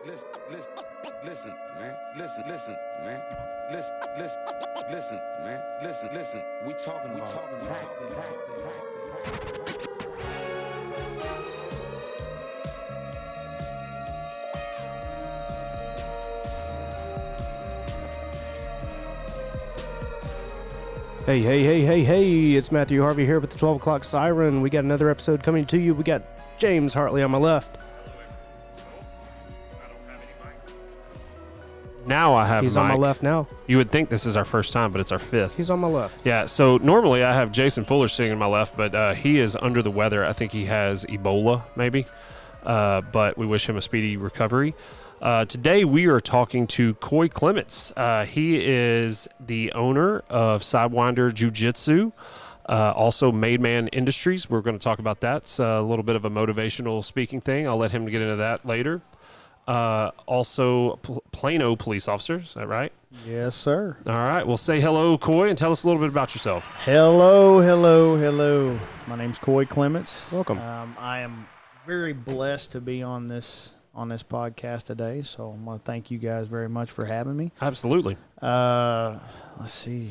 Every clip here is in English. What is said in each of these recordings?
Listen, man. Listen, man. Listen, man. Listen. We talking practice. Hey, it's Matthew Harvey here with the 12 o'clock Siren. We got another episode coming to you. We got James Hartley on my left. Now I have He's Mike. on my left now. You would think this is our first time, but it's our fifth. He's on my left. Yeah, so normally I have Jason Fuller sitting on my left, but he is under the weather. I think he has Ebola, maybe. But we wish him a speedy recovery. Today we are talking to Coy Clements. He is the owner of Sidewinder Jiu Jitsu, also Made Man Industries. We're going to talk about that. It's a little bit of a motivational speaking thing. I'll let him get into that later. Also Plano police officer, is that right? Yes, sir. All right, well, say hello, Coy, and tell us a little bit about yourself. Hello. My name's Coy Clements. Welcome. I am very blessed to be on this podcast today, so I want to thank you guys very much for having me. Absolutely. Let's see,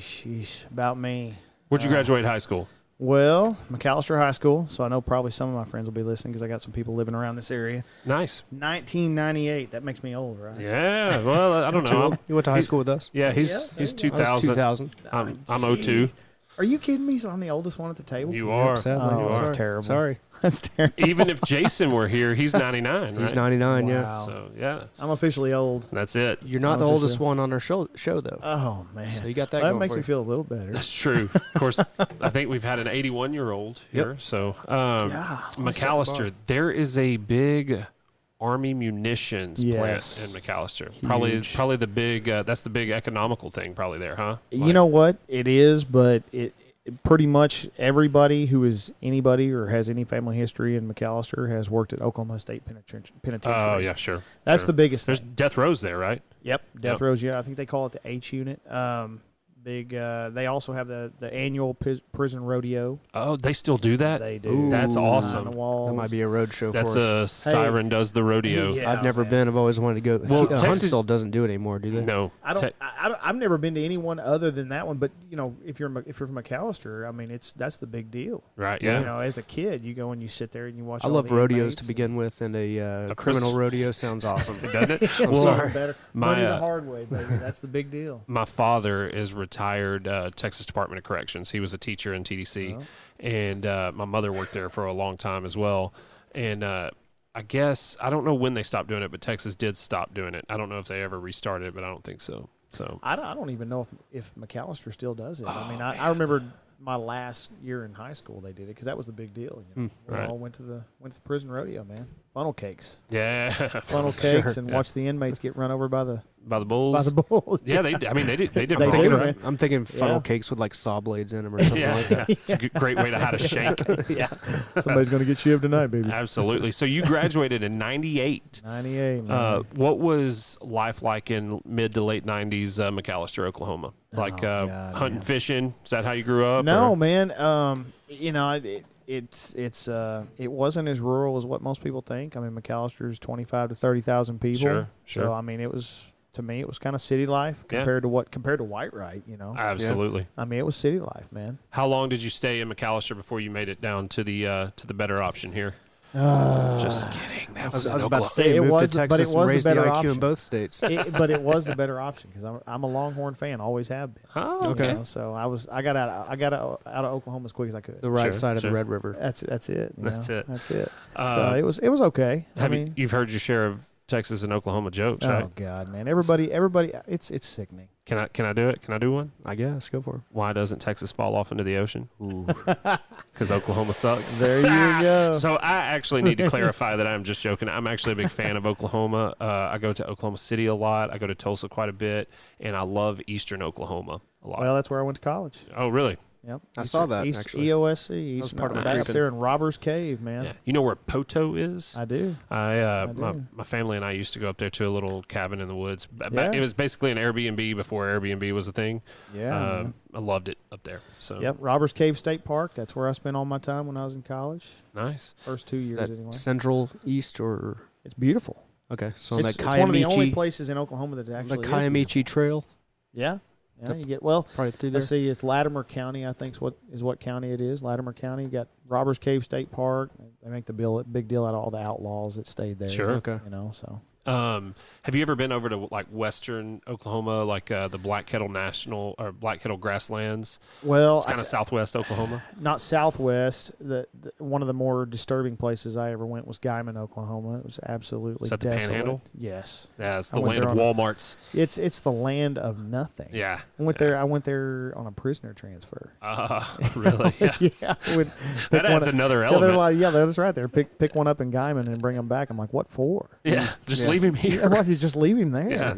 about me. Where'd you graduate high school? Well, McAllister High School, so I know probably some of my friends will be listening because I got some people living around this area. Nice. 1998, that makes me old, right? Yeah, well, I don't know. You went to high school with us? Yeah, he's I was 2000. 2000. I'm 02. Are you kidding me? So I'm the oldest one at the table? You are. Sadly, Oh, you that's are. terrible. Sorry. That's terrible. Even if Jason were here, he's 99, right? He's 99, yeah. Wow. So, yeah, I'm officially old. that's it. You're not Oh, the for oldest sure. one on our show though. Oh, man. So you got that Well, going makes for me you. feel a little better. That's true. Of course, I think we've had an 81-year-old here. So, Yeah. McAllister, there is a big Army munitions Yes. plant in McAllister. Huge. Probably the big, that's the big economical thing probably there, huh? You know what? It is, but it pretty much everybody who is anybody or has any family history in McAllister has worked at Oklahoma State Penitentiary. Oh, yeah, sure. That's sure. the biggest There's thing. death rows there, right? Yep, death Yep. rows. Yeah, I think they call it the H unit. They also have the annual prison rodeo. Oh, they still do that? They do. Ooh. That's Behind awesome. the walls. That might be a road show That's for us. a Siren does the rodeo. Yeah. I've never man. been. I've always wanted to go. Well, Texas- Huntsville doesn't do it anymore, do they? No. I've never been to anyone other than that one. But you know, if you're from McAllister, I mean, that's the big deal. Right, yeah. You know, as a kid, you go and you sit there and you watch. I all love the rodeos inmates to begin with, and a criminal Christmas- rodeo sounds awesome. Doesn't it? and- Well, Sorry. Better. my, Money the uh, hard way, baby. That's the big deal. My father is retired Texas Department of Corrections. He was a teacher in TDC, Oh. and my mother worked there for a long time as well. And I guess, I don't know when they stopped doing it, but Texas did stop doing it. I don't know if they ever restarted it, but I don't think so. So I don't even know if McAllister still does it. I mean, I remember my last year in high school they did it because that was the big deal. You know? We right. all went to the prison rodeo, man. Funnel cakes, yeah, funnel cakes, Sure. and watch the inmates get run over by the by the bulls. bulls. Yeah, they did. I mean, they did. They did. They wrong. did, Thinking right? I'm thinking funnel Yeah. cakes with like saw blades in them or something Yeah, like that. it's a great way to hide a shank. Yeah, somebody's gonna get shivved tonight, baby. Absolutely. So you graduated in '98. 98. Man. What was life like in mid to late '90s, McAllister, Oklahoma? Like God, hunting, man. fishing. Is that how you grew up? No, or- man. You know, it wasn't as rural as what most people think. I mean, McAllister's 25 to 30,000 people. Sure. So I mean, it was kind of city life Yeah. compared to Whitewright. You know, Absolutely. I mean, it was city life, man. How long did you stay in McAllister before you made it down to the better option here? Uh, Just kidding. That I was, was in about to Oklahoma. say, It move was to the- but Texas it was and the raise the better IQ option. in both states. but it was the better option because I'm a Longhorn fan, always have been. Oh, Okay. You know, so I got out of Oklahoma as quick as I could. The right Sure, side of sure. the Red River. That's it. you That's know? it. That's it. Uh, So it was okay. I mean, you've heard your share of Texas and Oklahoma jokes, oh right? God, man, everybody, it's sickening. Can I do it? Can I do one? I guess. Go for it. Why doesn't Texas fall off into the ocean? Because Oklahoma sucks. There you go. So I actually need to clarify that I'm just joking. I'm actually a big fan of Oklahoma. I go to Oklahoma City a lot. I go to Tulsa quite a bit, and I love Eastern Oklahoma a lot. Well, that's where I went to college. Oh, really? Yep. I saw that, East actually. EOSC. was Eastern, part of my back up creeping. there in Robbers Cave, man. Yeah. You know where Poto is? I do. My do. family and I used to go up there to a little cabin in the woods. Yeah. It was basically an Airbnb before Airbnb was a thing. Yeah. man. I loved it up there. So Yep. Robbers Cave State Park. That's where I spent all my time when I was in college. nice. First 2 years That anyway. Central, East, or It's beautiful. Okay, so on It's that one of the only Kiamichi, places in Oklahoma that the actually is Kiamichi Trail, Yeah, The- you get probably through there. Let's see, it's Latimer County. I think is what county it is. Latimer County. You got Robbers Cave State Park. They make the big deal out of all the outlaws that stayed there. Sure. Okay. So Have you ever been over to like western Oklahoma, like the Black Kettle National or Black Kettle Grasslands? well, It's kind of southwest Oklahoma. not southwest. One of the more disturbing places I ever went was Guyman, Oklahoma. It was absolutely Is that the desolate. Panhandle? Yes, Yeah, it's I the went land of there on Walmarts. it's the land of nothing. Yeah. I went there on a prisoner transfer. Really? Yeah. Yeah, That adds another Yeah, they're element. like, yeah, that's right. There, pick one up in Guyman and bring them back. I'm like, what for? Yeah, just Yeah. leave him Yeah, here. why don't you just leave him there? Yeah.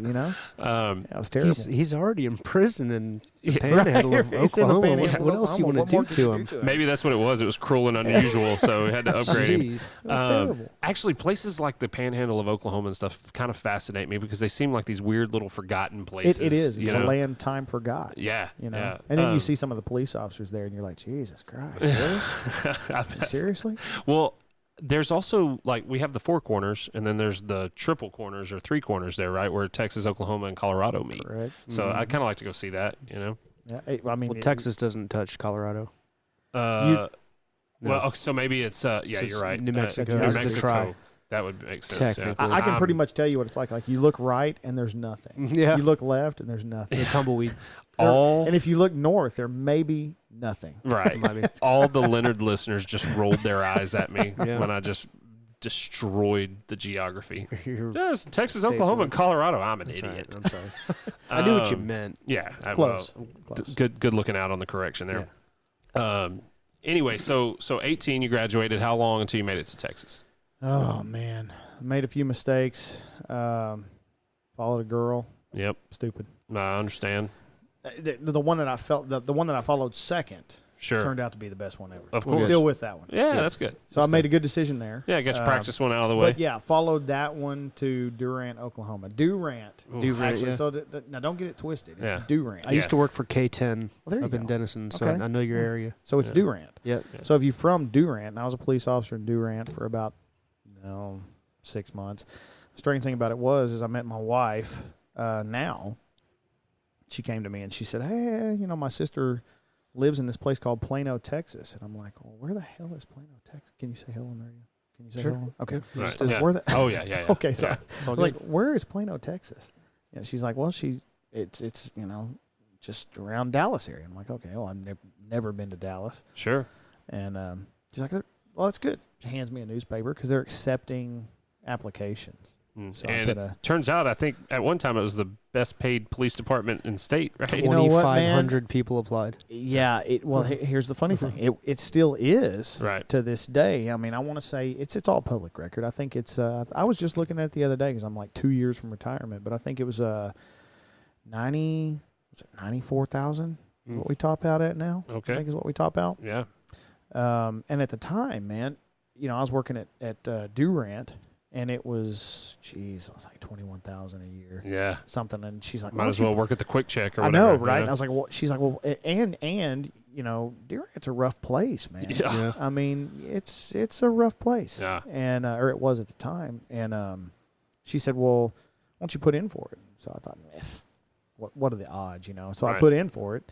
That was terrible. He's already in prison in the Yeah, Panhandle of He's in the Oklahoma. Panhandle What of else you Oklahoma. want to What do more to can you him? Maybe that's what it was. It was cruel and unusual, so we had to upgrade him. Jeez. It was terrible. Actually, places like the Panhandle of Oklahoma and stuff kind of fascinate me because they seem like these weird little forgotten places. It is. It's you a know? land time forgot. Yeah, Yeah. yeah. And then you see some of the police officers there, and you're like, Jesus Christ, really? I bet. Seriously? Well, there's also like we have the four corners, and then there's the triple corners or three corners there, right, where Texas, Oklahoma, and Colorado meet. Correct. So I kind of like to go see that. You know. Yeah. I mean, Well, Texas doesn't touch Colorado. Well, No. okay, so maybe it's yeah, So you're it's right. New Mexico New is the Mexico. tri. That would make sense. Yeah. Technically. I can pretty much tell you what it's like. Like you look right, and there's nothing. Yeah. You look left, and there's nothing. The tumbleweed. all And if you look north, there may be nothing. right. Might be. All the Leonard listeners just rolled their eyes at me Yeah. when I just destroyed the geography. You're- Yes, Texas, State Oklahoma, line. and Colorado. I'm an That's right. idiot. I'm sorry. I knew what you Um, meant. Yeah, Close. well, Close. good looking out on the correction there. Anyway, so 18, you graduated. How long until you made it to Texas? Oh man, made a few mistakes. Followed a girl. Yep, Stupid. I understand. The one that I felt the one that I followed second Sure. turned out to be the best one ever. Of I'm course. still with that one. Yeah, that's good. So I made a good decision there. Yeah, get your practice one out of the way. But yeah, followed that one to Durant, Oklahoma. Durant. Durant, Actually, yeah. so now don't get it twisted. It's Yeah. Durant. I used to work for K10 Well, there you up in go. Denison, so Okay. I know your area. So it's Yeah. Durant. Yeah. So if you're from Durant, and I was a police officer in Durant for about 6 months. The strange thing about it is I met my wife now. She came to me and she said, hey, my sister lives in this place called Plano, Texas. And I'm like, well, where the hell is Plano, Texas? Can you say hello on the radio? Can you say Sure. hello? Okay. Yeah. Right, Is- yeah. where the- Oh yeah, yeah. yeah. Okay, so Yeah. It's all like, good. where is Plano, Texas? Yeah, she's like, well, it's just around Dallas area. I'm like, okay, well, I've never been to Dallas. Sure. And she's like, well, that's good. She hands me a newspaper because they're accepting applications. So I and put it turns out, I think at one time it was the best paid police department in state, right? You know what, man? 2,500 people applied. Yeah, here's the funny thing. It still is Right. to this day. I mean, I want to say it's all public record. I think it's I was just looking at it the other day because I'm like 2 years from retirement, but I think it was 94,000 what we top out at now. I Okay. think is what we top out. Yeah. And at the time, man, I was working at Durant, and it was, it was like 21,000 a year, Yeah. something. And she's like, Might as well work at the Quick Check or I whatever. know, you right? And I was like, well, she's like, well, and Durant's a rough place, man. Yeah. Yeah. I mean, it's a rough place. Yeah. And or it was at the time. And she said, well, why don't you put in for it? So I thought, what are the odds, So I Right. put in for it.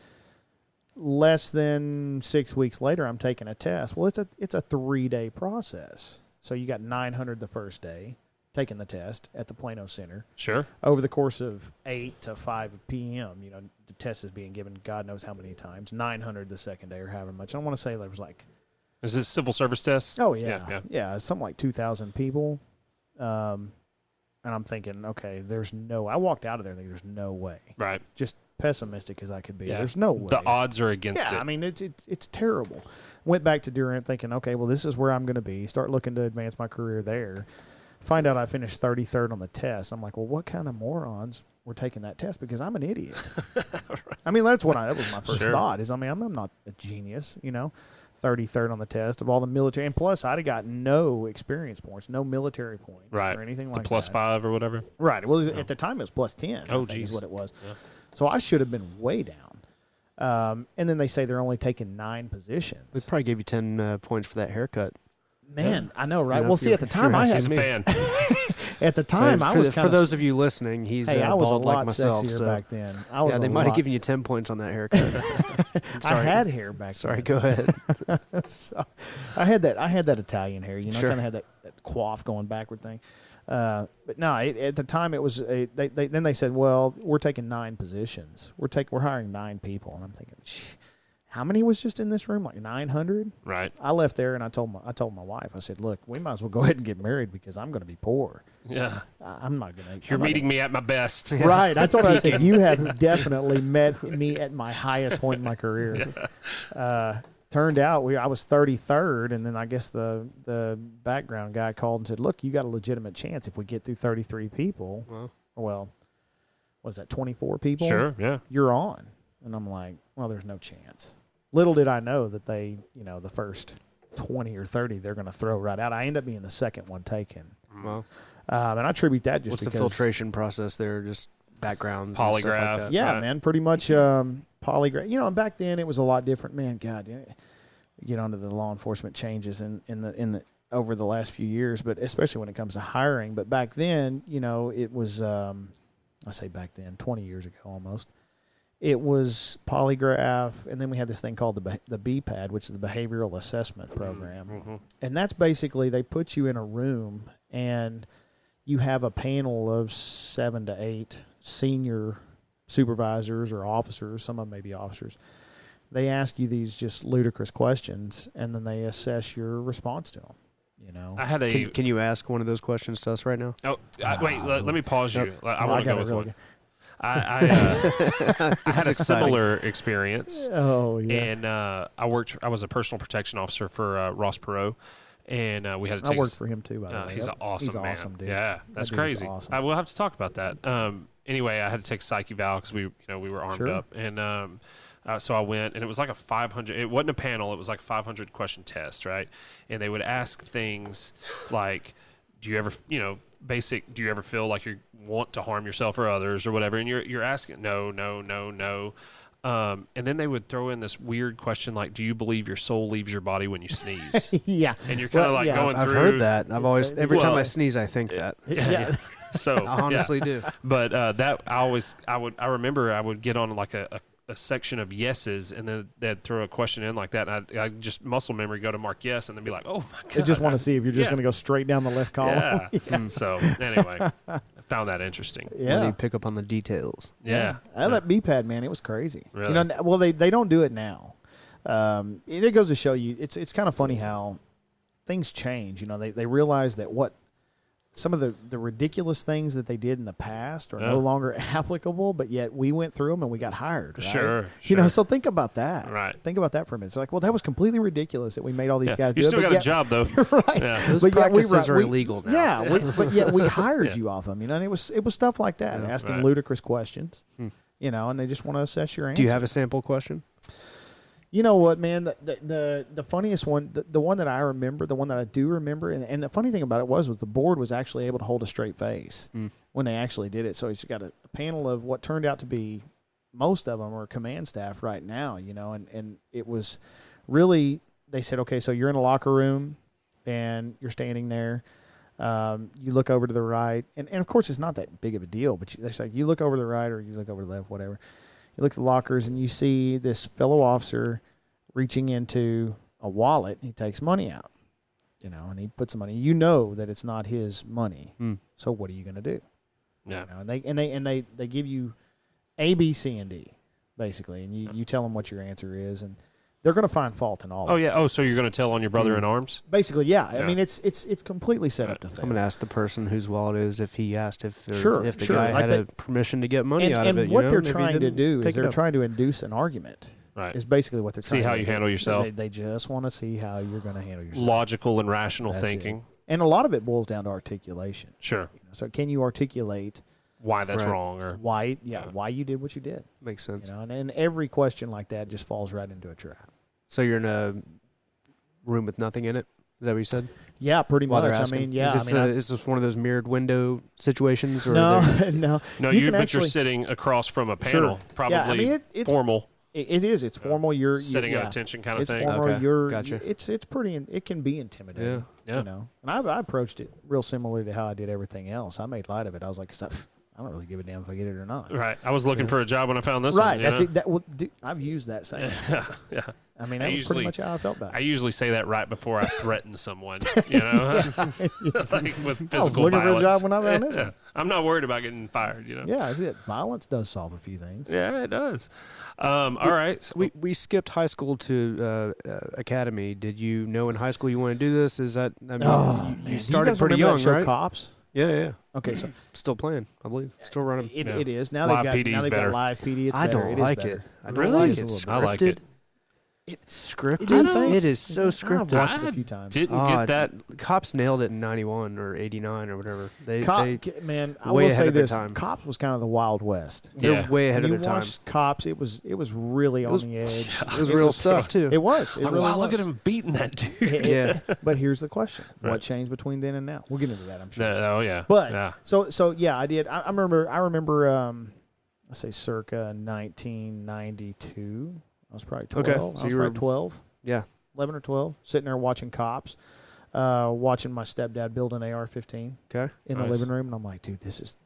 Less than 6 weeks later, I'm taking a test. Well, it's a 3-day process. So you got 900 the first day, taking the test at the Plano Center. Sure. Over the course of 8 to 5 p.m., the test is being given God knows how many times. 900 the second day or however much. I want to say there was like, Is this civil service test? oh, yeah. Yeah. Yeah, it's something like 2,000 people. And I'm thinking, okay, I walked out of there thinking there's no way. Right. Just pessimistic as I could be. Yeah. There's no way. The odds are against Yeah, it. I mean, it's terrible. Went back to Durant thinking, okay, well, this is where I'm going to be. Start looking to advance my career there. Find out I finished 33rd on the test. I'm like, well, what kind of morons were taking that test? Because I'm an idiot. I mean, that was my first Sure. thought is, I'm not a genius, 33rd on the test of all the military. And plus, I'd have got no experience points, no military points Right. or anything the like plus that. 5 or whatever. Right. Well, at the time, it was plus 10. Oh, I think is geez. what it was. Yeah. So I should have been way down. And then they say they're only taking 9 positions. They probably gave you 10 points for that haircut. Man, I know, right? You know, Well, if see, at the time I He's had a fan. at the time I was kind for those of you listening, he's hey, I was a bald lot like myself. sexier So back then. I was yeah, they might have given you 10 points on that haircut. I had hair back Sorry, then. go ahead. So, I had that Italian hair, you know, Sure. kind of had that coif going backward thing. But no, at the time it was then they said, well, we're taking 9 positions. We're hiring 9 people, and I'm thinking, how many was just in this room? Like 900. Right. I left there and I told my wife, I said, look, we might as well go ahead and get married because I'm going to be poor. Yeah. I'm not going to. You're meeting me at my best. Right. I told her, I said, you have definitely met me at my highest point in my career. Yeah. Turned out I was 33rd, and then I guess the background guy called and said, look, you got a legitimate chance if we get through 33 people. Well, was that 24 people? Sure, yeah. You're on. And I'm like, well, there's no chance. Little did I know that they, the first 20 or 30 they're going to throw right out. I end up being the second one taken. Well, and I attribute that just what's because. the filtration process there? Just backgrounds, Polygraph. and stuff like that. Yeah, Right. man, pretty much polygraph. And back then it was a lot different. Man, God, get onto the law enforcement changes in the over the last few years, but especially when it comes to hiring. But back then, it was I say back then, 20 years ago almost. It was polygraph, and then we had this thing called the BPAD, which is the Behavioral Assessment Program. Mm-hmm. And that's basically they put you in a room, and you have a panel of 7 to 8 senior supervisors or officers. Some of them may be officers. They ask you these just ludicrous questions, and then they assess your response to them. I had a. Can you ask one of those questions to us right now? Oh, wait. Let me pause you. I want to go with one. I had a similar experience. Oh yeah. And I was a personal protection officer for Ross Perot, and we had to take. I worked for him too. By the way, he's an awesome man. Awesome, dude. Yeah, that's That dude's crazy. awesome. I will have to talk about that. Anyway, I had to take a psych eval because we were armed Sure. up, and so I went, and it was like a 500. It wasn't a panel; it was like a 500 question test, right? And they would ask things like, "Do you ever, basic? Do you ever feel like you want to harm yourself or others or whatever?" And you're asking, no. And then they would throw in this weird question like, "Do you believe your soul leaves your body when you sneeze?" Yeah. And you're kind of going I've through. heard that. I've always every time I Well, sneeze, I think that. Yeah. So I honestly do. But that I remember I would get on like a section of yeses, and then they'd throw a question in like that, and I just muscle memory go to mark yes, and then be like, oh my god, I just want to see if you're just Yeah. going to go straight down the left column. yeah. So anyway, I found that interesting. Let Yeah. me pick up on the details. Yeah, That BPAD, man, it was crazy. Really? Well, they don't do it now. It goes to show you, it's kind of funny how things change. They realize that some of the ridiculous things that they did in the past are no longer applicable, but yet we went through them and we got hired. Right? Sure. So think about that. Right. Think about that for a minute. It's like, well, that was completely ridiculous that we made all these guys do You it. still but got a yet- job though. right. Yeah. Those But yet practices are we- illegal now. Yeah, but yet we hired Yeah. you off them, and it was stuff like that, asking Right. ludicrous questions, and they just want to assess your answer. Do you have a sample question? You know what, man? The funniest one, the one that I remember, the one that I do remember, and the funny thing about it was the board was actually able to hold a straight face when they actually did it. So he's got a panel of what turned out to be most of them are command staff right now, and it was really, they said, okay, so you're in a locker room and you're standing there. You look over to the right, and of course it's not that big of a deal, but they say you look over to the right or you look over to the left, whatever. You look at the lockers and you see this fellow officer reaching into a wallet. He takes money out, and he puts the money. You know that it's not his money. So what are you going to do? Yeah. And they give you A, B, C, and D basically, and you tell them what your answer is, and they're going to find fault in all. Oh of it. yeah. Oh, so you're going to tell on your brother in arms? Basically, yeah. Yeah. I mean, it's completely set up to fail. I'm going to ask the person whose wallet it is if he asked if the Sure. guy Like had a permission to get money out of it. And what they're Maybe he trying to didn't do take is it they're up. trying to induce an argument. Right. Is basically what they're See trying how to you do. handle yourself. They just want to see how you're going to handle yourself. Logical and rational That's thinking. it. And a lot of it boils down to articulation. Sure. So can you articulate Why that's Right. wrong or why you did what you did? Makes sense. And every question like that just falls right into a trap. So you're in a room with nothing in it? Is that what you said? Yeah, pretty While they're much. I asking? mean, yeah. Is this one of those mirrored window situations? Or no, are they- no. No, You but can you're actually- sitting across from a Sure. panel, probably Yeah, I mean, it's formal. It is. It's formal. You're setting yeah. at attention kind of It's thing. formal. Okay. You're Gotcha. It's pretty. It can be intimidating. Yeah. You know, and I approached it real similar to how I did everything else. I made light of it. I was like, I don't really give a damn if I get it or not. Right. I was looking for a job when I found this Right. one. That's it. Dude, I've used that saying. Yeah. I mean, I that was usually- pretty much how I felt about I it. usually say that right before I threaten someone, you know, like with physical I was looking violence. for a job when I found this one. I'm not worried about getting fired, you know. Yeah, that's it. Violence does solve a few things. Yeah, it does. All right. So, We skipped high school to academy. Did you know in high school you want to do this? Is that you Man. started Do you guys pretty remember young, that show right? Cops? Yeah. Okay, so Still playing, I believe. Still running. it is now. Live They've got PD is now they've better. got live PD. It's I better. don't It is like better. it. I don't Really? like It's a it. little I like it. Scripted. You think? It is so I've scripted. watched it a few times. didn't Ah, get that. Cops nailed it in 91 or 89 or whatever. They Man, I way will ahead say of their this: time. Cops was kind of the Wild West. they're Yeah. way ahead When of you their time. watched Cops, it was really on was- the edge. It was real stuff too. It was. It Like, really wow, was. look at him beating that dude. Yeah. But here's the question: Right. What changed between then and now? We'll get into that, I'm sure. Oh yeah. But yeah. so yeah, I did. I remember. Let's say circa 1992. I was probably 12. Okay, I so was you were- probably 12, Yeah. 11 or 12, sitting there watching Cops, watching my stepdad build an AR-15 Okay. in the Nice. living room, and I'm like, dude, this is.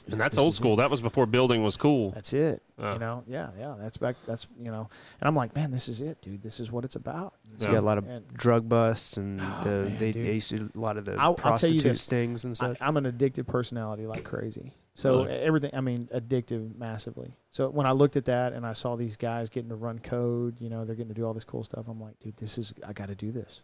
And that's this old is school. it. That was before building was cool. That's it. Oh. You know, yeah. That's back. That's and I'm like, man, this is it, dude. This is what it's about. So Yeah. you got a lot of And drug busts and Oh, the, man, they dude. used to do a lot of the I'll tell you prostitute this. stings and stuff. I'm an addictive personality like crazy. So Really? everything, addictive massively. So when I looked at that and I saw these guys getting to run code, they're getting to do all this cool stuff. I'm like, dude, I got to do this.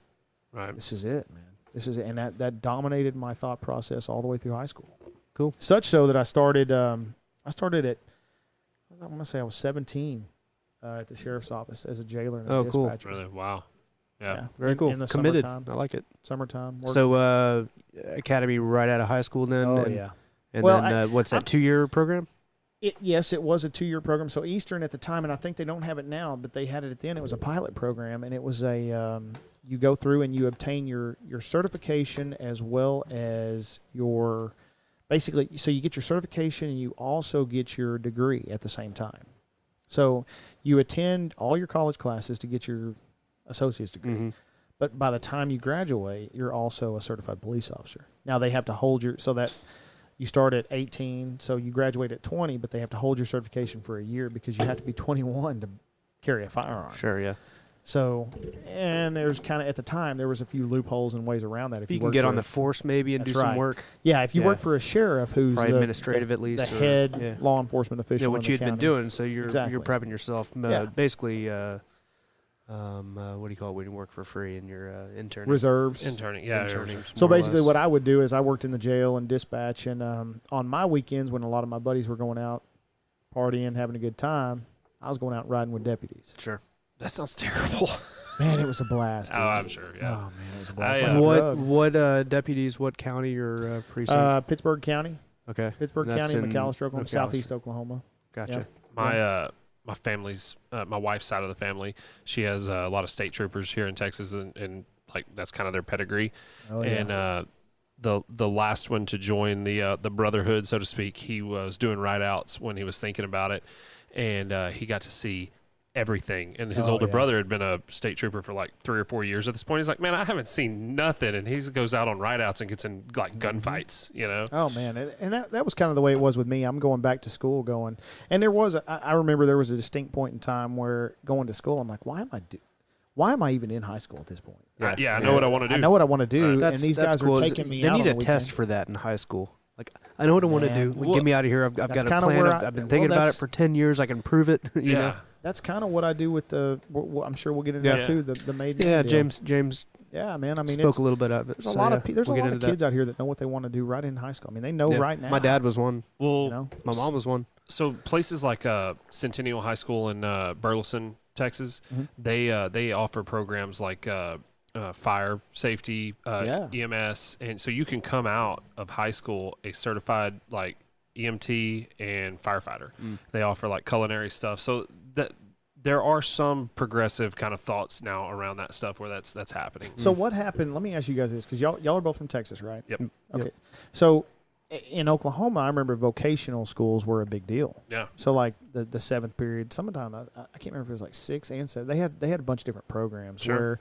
Right. This is it, man. This is it. And that dominated my thought process all the way through high school. Cool. Such so that I started at, I want to say I was 17 at the sheriff's office as a jailer and a Oh, cool. dispatcher. Really. Wow. Yeah. Very In- cool. in the Committed. summertime. I like it. Summertime. working- So academy right out of high school then. oh, and, yeah. And Well, then what's that, I'm- 2-year program? Yes, it was a 2-year program. So Eastern at the time, and I think they don't have it now, but they had it then. It was a pilot program, and it was you go through and you obtain your certification as well as your basically. So you get your certification and you also get your degree at the same time. So you attend all your college classes to get your associate's degree. Mm-hmm. But by the time you graduate, you're also a certified police officer. Now they have to hold so that you start at 18, so you graduate at 20, but they have to hold your certification for a year because you have to be 21 to carry a firearm. Sure, yeah. So, and there's kind of, at the time, there was a few loopholes and ways around that. If You can work get for on the force maybe and do That's some right. work. Yeah, if you Yeah. work for a sheriff who's Probably the administrative at least, the or- head yeah. law enforcement official Yeah, in what the you'd been county. doing. So you're Exactly. prepping yourself. Yeah. Basically, what do you call it when you work for free and you're interning? Reserves. Interning. Yeah. Interning. reserves. So more or basically, less. what I would do is I worked in the jail and dispatch, and on my weekends when a lot of my buddies were going out partying, having a good time, I was going out riding with deputies. Sure. That sounds terrible. Man, it was a blast. Oh, dude. I'm sure. Oh Yeah. man, it was a blast. I, Like a What drug. deputies? What county or precinct? Pittsburgh County, Okay, Pittsburgh That's County, in McAllister, Oklahoma, McAllister. southeast Oklahoma. gotcha. My my family's my wife's side of the family, she has a lot of state troopers here in Texas, and like that's kind of their pedigree. Oh yeah. And the last one to join the brotherhood, so to speak, he was doing ride outs when he was thinking about it, and he got to see everything. And his Oh, older yeah. brother had been a state trooper for like 3 or 4 years at this point. He's like, man, I haven't seen nothing. And he goes out on ride outs and gets in like gunfights, you know? Oh man, and that was kind of the way it was with me. I'm going back to school, and there was I remember there was a distinct point in time where going to school, I'm like, why am I even in high school at this point? Yeah, I know what I want to do. I know what I want to do, Right. and these that's guys cool. are taking me They out need on a the test weekend. for that in high school. Like, I know what I want to Man. do. Like, Well, get me out of here. I've that's got a kinda plan. where I've been well, thinking about it that's- for 10 years. I can prove it. You Yeah. know? That's kind of what I do with I'm sure we'll get into Yeah. that too. The maiden. Yeah, deal. James Yeah, man. I mean, spoke a little bit of it. there's a so, lot yeah, of there's we'll a get lot of into kids out here that know what they want to do right in high school. I mean, they know that. Yeah. right now. My dad was one. Well, You know? My mom was one. so places like Centennial High School in Burleson, Texas, Mhm. they offer programs like fire safety, Yeah. EMS, and so you can come out of high school a certified like EMT and firefighter. Mm. They offer like culinary stuff, so that there are some progressive kind of thoughts now around that stuff where that's happening. So what happened? Let me ask you guys this, because y'all are both from Texas, right? Yep. Okay. So in Oklahoma, I remember vocational schools were a big deal. Yeah. So like the seventh period, summertime, I can't remember if it was like 6 and 7. They had a bunch of different programs Sure. where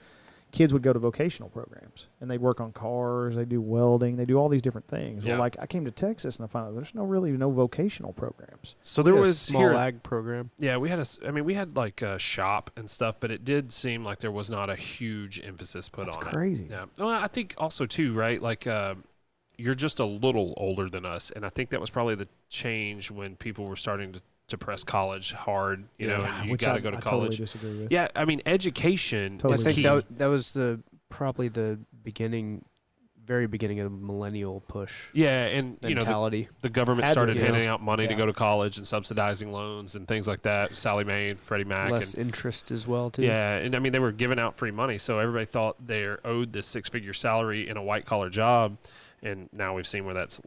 kids would go to vocational programs and they'd work on cars, they do welding, they do all these different things. Yeah. Well, like I came to Texas and I found out there's no vocational programs. So there We had a was small here, ag program. yeah, we had like a shop and stuff, but it did seem like there was not a huge emphasis put That's on crazy. it. Yeah. Well, I think also too, right? Like you're just a little older than us, and I think that was probably the change when people were starting to press college hard, you know, and you Which got to I go to I college. totally disagree with. Yeah, I mean, education Totally. I is think key. that was probably the very beginning of the millennial push Yeah, and you know, mentality. the government Had to started be. handing out money to Yeah. go to college and subsidizing loans and things like that. Sally Mae, Freddie Mac, Less and interest as well too. yeah, and I mean they were giving out free money, so everybody thought they owed this 6-figure salary in a white collar job, and now we've seen where that's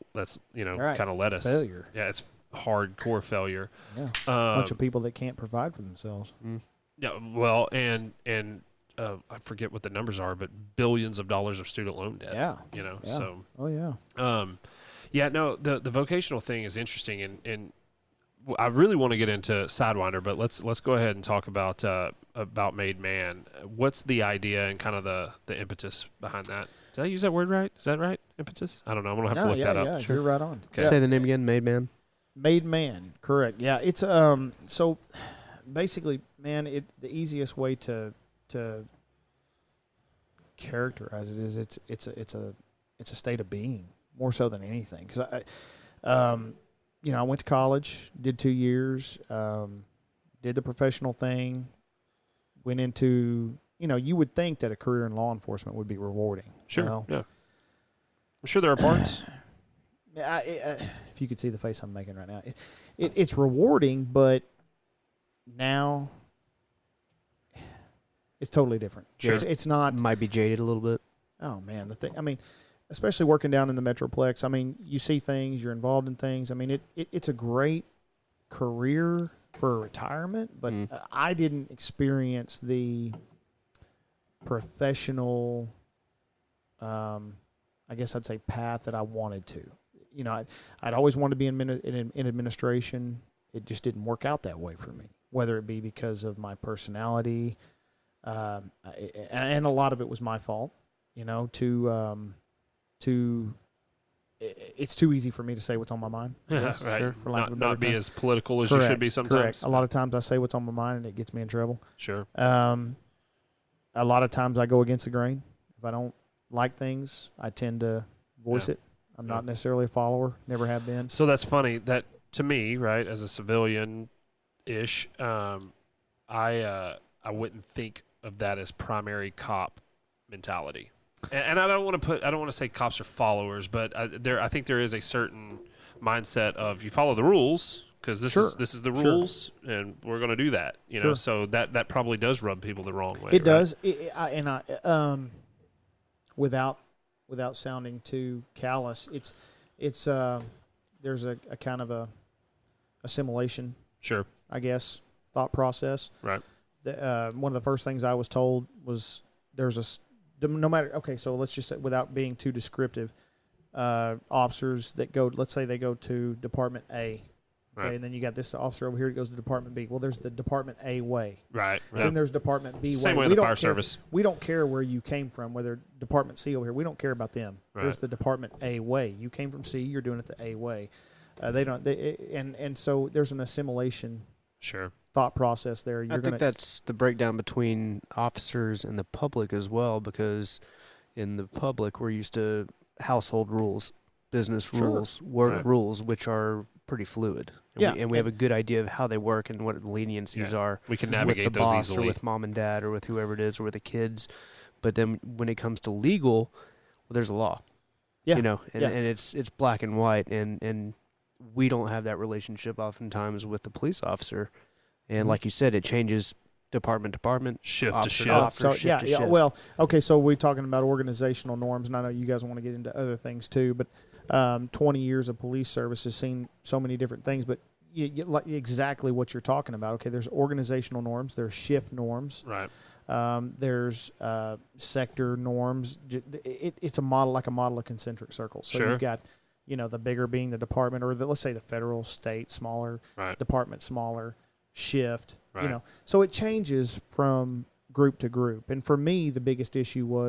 you know Right. kind of led us. Failure. Yeah, it's hardcore failure. Yeah. A bunch of Um, people that can't provide for themselves. yeah, well, and I forget what the numbers are, but billions of dollars of student loan debt. Yeah. You know, Yeah. so. Oh yeah. Yeah, no, the vocational thing is interesting, and I really want to get into Sidewinder, but let's go ahead and talk about Made Man. What's the idea and kind of the impetus behind that? Did I use that word right? Is that right? Impetus? I don't know. I'm gonna have to look yeah, that up. yeah, Sure. you're right on. Okay. Yeah. Say the name again, Made Man. Made Man, correct. Yeah, it's so basically, man, the easiest way to characterize it is it's a state of being more so than anything. Because I went to college, did 2 years, did the professional thing, went into you would think that a career in law enforcement would be rewarding. Sure. Well, Yeah. I'm sure there are parts. if you could see the face I'm making right now, it's rewarding, but now it's totally different. Sure. It's not. Might be jaded a little bit. Oh man, the thing. I mean, especially working down in the Metroplex. I mean, you see things, you're involved in things. I mean, it's a great career for retirement, but I didn't experience the professional. I guess I'd say path that I wanted to. I'd always wanted to be in administration. It just didn't work out that way for me, whether it be because of my personality, and a lot of it was my fault. It's too easy for me to say what's on my mind. I guess, Right. Sure. for lack of a better Not be term. as political as you should be sometimes. Correct. A lot of times I say what's on my mind and it gets me in trouble. Sure. A lot of times I go against the grain. If I don't like things, I tend to voice it. I'm not necessarily a follower. Never have been. So that's funny that to me, right, as a civilian-ish, I wouldn't think of that as primary cop mentality. And I don't want to say cops are followers, but I think there is a certain mindset of you follow the rules because this is the rules and we're going to do that. So that probably does rub people the wrong way. It does. Without sounding too callous, it's there's a kind of a assimilation, Sure. I guess, thought process. Right. One of the first things I was told was no matter. Okay, so let's just say, without being too descriptive, officers that go, let's say they go to Department A, okay, Right. and then you got this officer over here that goes to Department B. Well, there's the Department A way. Right. Then there's Department B Same way. way We the don't fire care- service. We don't care where you came from, whether Department C over here. We don't care about them. There's Right. the Department A way. You came from C, you're doing it the A way. And so there's an assimilation Sure. thought process there. I think that's the breakdown between officers and the public as well, because in the public we're used to household rules, business Sure. rules, work Right. rules, which are pretty fluid. And Yeah. we have a good idea of how they work and what the leniencies Yeah. are We can with navigate the those boss easily. or with mom and dad or with whoever it is or with the kids. But then when it comes to legal, well, there's a law. Yeah. And Yeah. it's black and white, and we don't have that relationship oftentimes with the police officer. And Mhm. like you said, it changes department to department, Shift to officer shift. officer, So, shift yeah, to yeah. shift. Well, okay. So we're talking about organizational norms, and I know you guys want to get into other things too. But 20 years of police service has seen so many different things. But like exactly what you're talking about. Okay, there's organizational norms. There's shift norms. Right. There's sector norms. It's a model, like a model of concentric circles. So Sure. you've got The bigger being the department, or let's say the federal, state, smaller, Right. department, smaller, shift. Right. So it changes from group to group. And for me, the biggest issue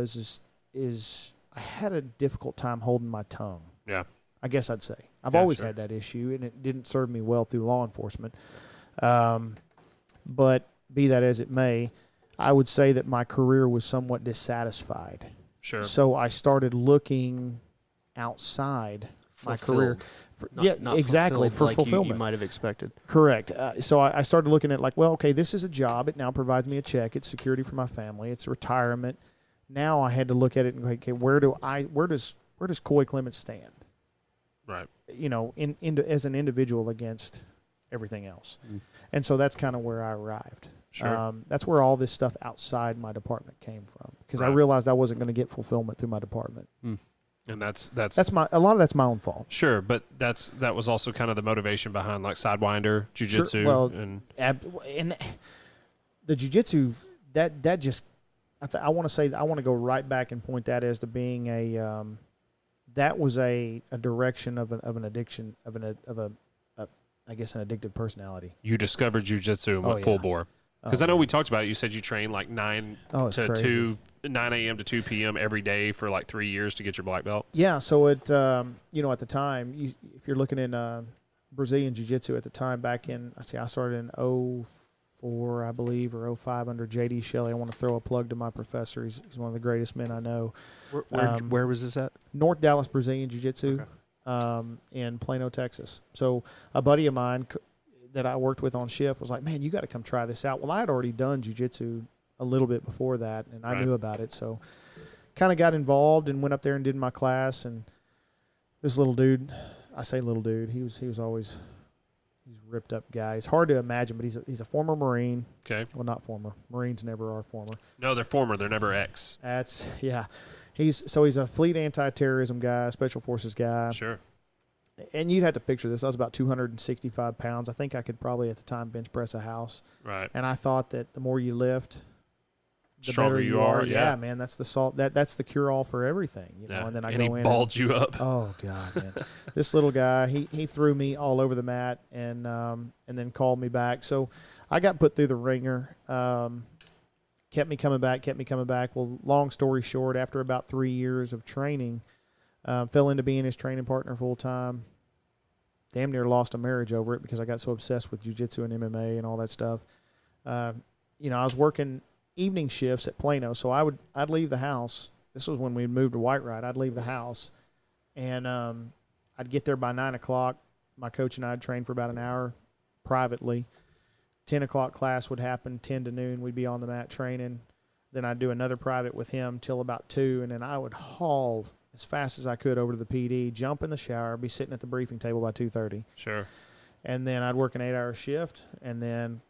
is I had a difficult time holding my tongue. Yeah. I guess I'd say I've Yeah, always sure. had that issue, and it didn't serve me well through law enforcement. But be that as it may, I would say that my career was somewhat dissatisfied. Sure. So I started looking outside my career. Fulfilled. Not exactly, fulfilled for like fulfillment. you might have expected. Correct. So I started looking at like, well, okay, this is a job. It now provides me a check. It's security for my family. It's retirement. Now I had to look at it and go, okay, where does Coy Clements stand? Right. As an individual against everything else. Mm. And so that's kind of where I arrived. Sure. That's where all this stuff outside my department came from, because I Right. realized I wasn't going to get fulfillment through my department. And that's A lot of that's my own fault. sure, but that was also kind of the motivation behind like Sidewinder, Jiu Jitsu, Well, and And the jiu-jitsu, that just, I want to go right back and point that as to being that was a direction of an addiction, I guess an addictive personality. you discovered Jiu Jitsu and Oh, went full yeah. Oh, because I know we talked about it. You said you trained like 9 it's to crazy. 9 a.m. to 2 p.m. every day for like 3 years to get your black belt. Yeah, so at at the time, if you're looking in Brazilian Jiu-Jitsu at the time, back in, I started in 04, I believe, or 05 under J.D. Shelley. I want to throw a plug to my professor. He's one of the greatest men I know. Where was this at? North Dallas Brazilian Jiu-Jitsu in Plano, Texas. So a buddy of mine that I worked with on shift was like, man, you got to come try this out. Well, I had already done Jiu-Jitsu a little bit before that, and I Right. knew about it. So kind of got involved and went up there and did my class. And this little dude, I say little dude, he's a ripped up guy. He's hard to imagine, but he's a former Marine. Okay. Well, not former. Marines never are former. No, they're former. They're never ex. That's, yeah. He's a fleet anti-terrorism guy, special forces guy. Sure. And you'd have to picture this. I was about 265 pounds. I think I could probably at the time bench press a house. Right. And I thought that the more you lift, the Stronger better you are. Yeah. man, that's the salt. That's the cure all for everything. Yeah. And then I and go he in. balled you up. Oh God, man! This little guy, he threw me all over the mat and then called me back. So I got put through the ringer. Kept me coming back. Well, long story short, after about 3 years of training, fell into being his training partner full time. Damn near lost a marriage over it because I got so obsessed with jiu-jitsu and MMA and all that stuff. I was working evening shifts at Plano, so I'd leave the house. This was when we moved to White Ride. I'd leave the house, and I'd get there by 9 o'clock. My coach and I'd train for about an hour privately. 10 o'clock class would happen. 10 to noon, we'd be on the mat training. Then I'd do another private with him till about 2, and then I would haul as fast as I could over to the PD, jump in the shower, be sitting at the briefing table by 2:30. Sure. And then I'd work an 8-hour shift, and then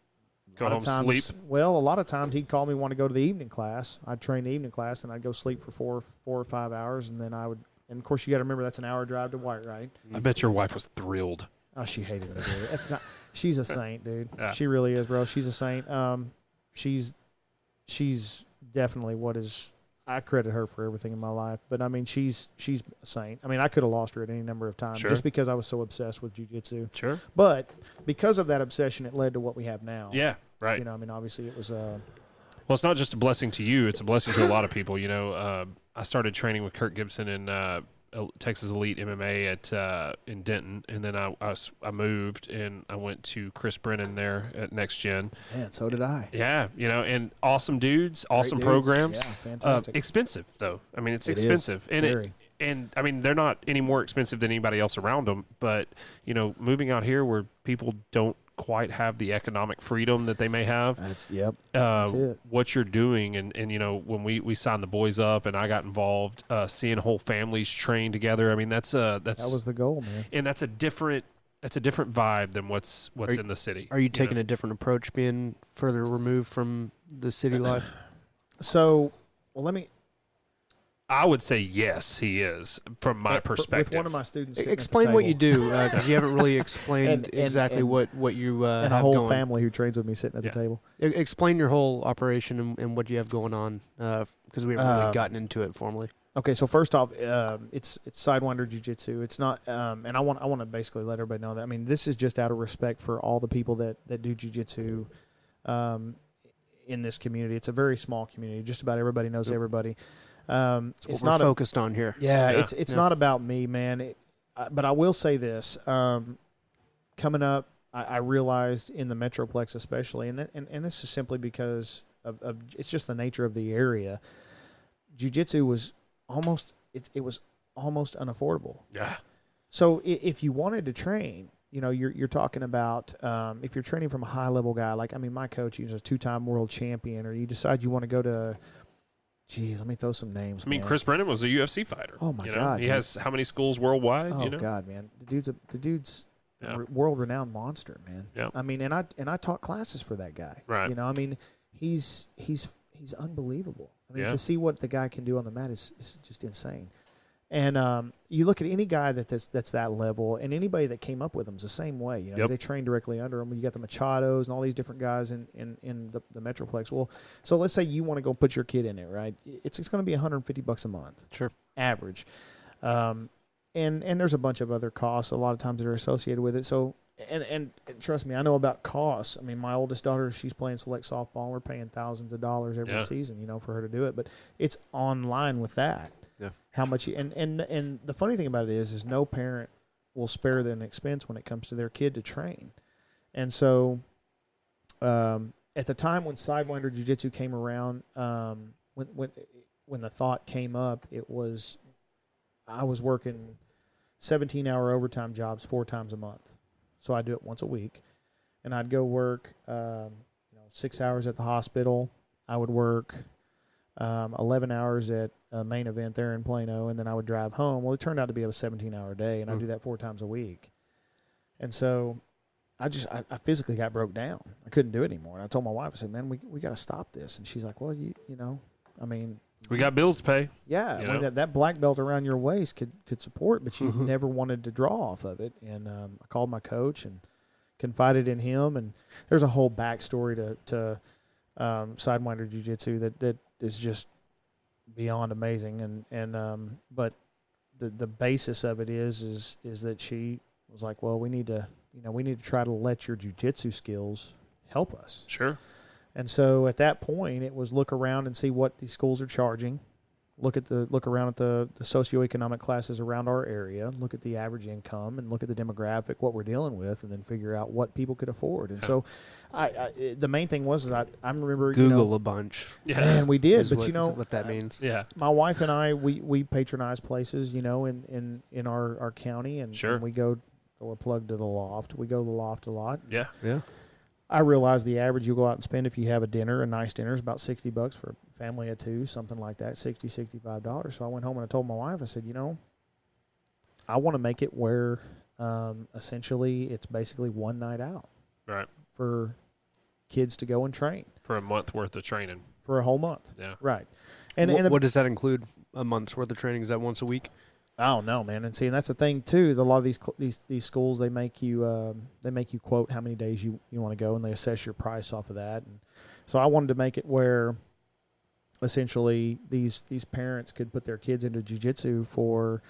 Go home, sleep. Well, a lot of times he'd call me, want to go to the evening class. I'd train the evening class, and I'd go sleep for 4 or 5 hours, and then I would. And of course, you got to remember that's an hour drive to White, right? I bet your wife was thrilled. Oh, she hated me, dude. That's not. She's a saint, dude. Yeah. She really is, bro. She's a saint. She's definitely what is. I credit her for everything in my life, but I mean, she's a saint. I mean, I could have lost her at any number of times Sure. just because I was so obsessed with jiu-jitsu. Sure. But because of that obsession, it led to what we have now. Yeah. Right. I mean, obviously, it was. Well, it's not just a blessing to you; it's a blessing to a lot of people. I started training with Kurt Gibson in Texas Elite MMA in Denton, and then I moved and I went to Chris Brennan there at Next Gen. Man, so did I. Yeah, and awesome dudes, awesome Great dudes. programs. Yeah, fantastic. Expensive though. I mean, it's It is. expensive, and Very. and I mean they're not any more expensive than anybody else around them. But moving out here where people don't quite have the economic freedom that they may have. That's it. What you're doing, and when we signed the boys up and I got involved, seeing whole families train together. I mean that was the goal, man. and that's a different vibe than what's in the city. Are you taking a different approach, being further removed from the city life? So, well, let me. I would say yes, he is from my perspective. With one of my students, sitting at the Explain what you table. do, because you haven't really explained And- exactly and- what you and have a whole going. family who trains with me sitting at Yeah. the table. Explain your whole operation and what you have going on, because we haven't really gotten into it formally. Okay, so first off, it's Sidewinder Jiu-Jitsu. It's not, and I want to basically let everybody know that. I mean, this is just out of respect for all the people that do Jiu-Jitsu in this community. It's a very small community. Just about everybody knows everybody. It's not focused on here. Yeah, it's not about me, man. But I will say this: coming up, I realized in the Metroplex, especially, and this is simply because of it's just the nature of the area. Jiu-Jitsu was almost unaffordable. Yeah. So if you wanted to train, you're talking about if you're training from a high level guy, like my coach, he's a 2-time world champion, or you decide you want to go to, let me throw some names. Chris Brennan was a UFC fighter. Oh my God, he has how many schools worldwide? Oh God, man, the dude's a world renowned monster, man. Yeah. And I taught classes for that guy. Right. He's unbelievable. To see what the guy can do on the mat is just insane. And you look at any guy that's that level, and anybody that came up with him is the same way. They train directly under him. You got the Machados and all these different guys in the Metroplex. Well, so let's say you want to go put your kid in it, right? It's going to be $150 a month, sure, average. And there's a bunch of other costs a lot of times that are associated with it. So. And trust me, I know about costs. My oldest daughter, she's playing select softball. We're paying thousands of dollars every season, for her to do it. But it's online with that. Yeah. How much? And the funny thing about it is no parent will spare them expense when it comes to their kid to train. And so, at the time when Sidewinder Jiu-Jitsu came around, when the thought came up, I was working 17-hour overtime jobs 4 times a month. So I do it once a week, and I'd go work, 6 hours at the hospital. I would work 11 hours at a main event there in Plano, and then I would drive home. Well, it turned out to be a 17-hour day, and I do that 4 times a week. And so I physically got broke down. I couldn't do it anymore. And I told my wife, I said, man, we got to stop this. And she's like, well, we got bills to pay. Yeah, that black belt around your waist could support, but you never wanted to draw off of it. And I called my coach and confided in him. And there's a whole backstory to Sidewinder Jiu-Jitsu that is just beyond amazing. But the basis of it is that she was like, well, we need to try to let your jiu-jitsu skills help us. Sure. And so at that point, it was look around and see what these schools are charging, look around at the socioeconomic classes around our area, look at the average income, and look at the demographic, what we're dealing with, and then figure out what people could afford. And so, the main thing was I remember Google a bunch. Yeah, and we did, but what that means. Yeah, my wife and I we patronize places, in our county, and, sure. And we go. Throw a plug to the Loft. We go to the Loft a lot. Yeah. I realize the average you'll go out and spend if you have a nice dinner, is about $60 for a family of 2, something like that, $65. So I went home and I told my wife, I said, I want to make it where essentially it's basically one night out. Right. For kids to go and train. For a month worth of training. For a whole month. Yeah. Right. And what does that include? A month's worth of training? Is that once a week? I don't know, man. And that's the thing too. A lot of these schools, they make you quote how many days you want to go, and they assess your price off of that. And so I wanted to make it where essentially these parents could put their kids into jiu-jitsu for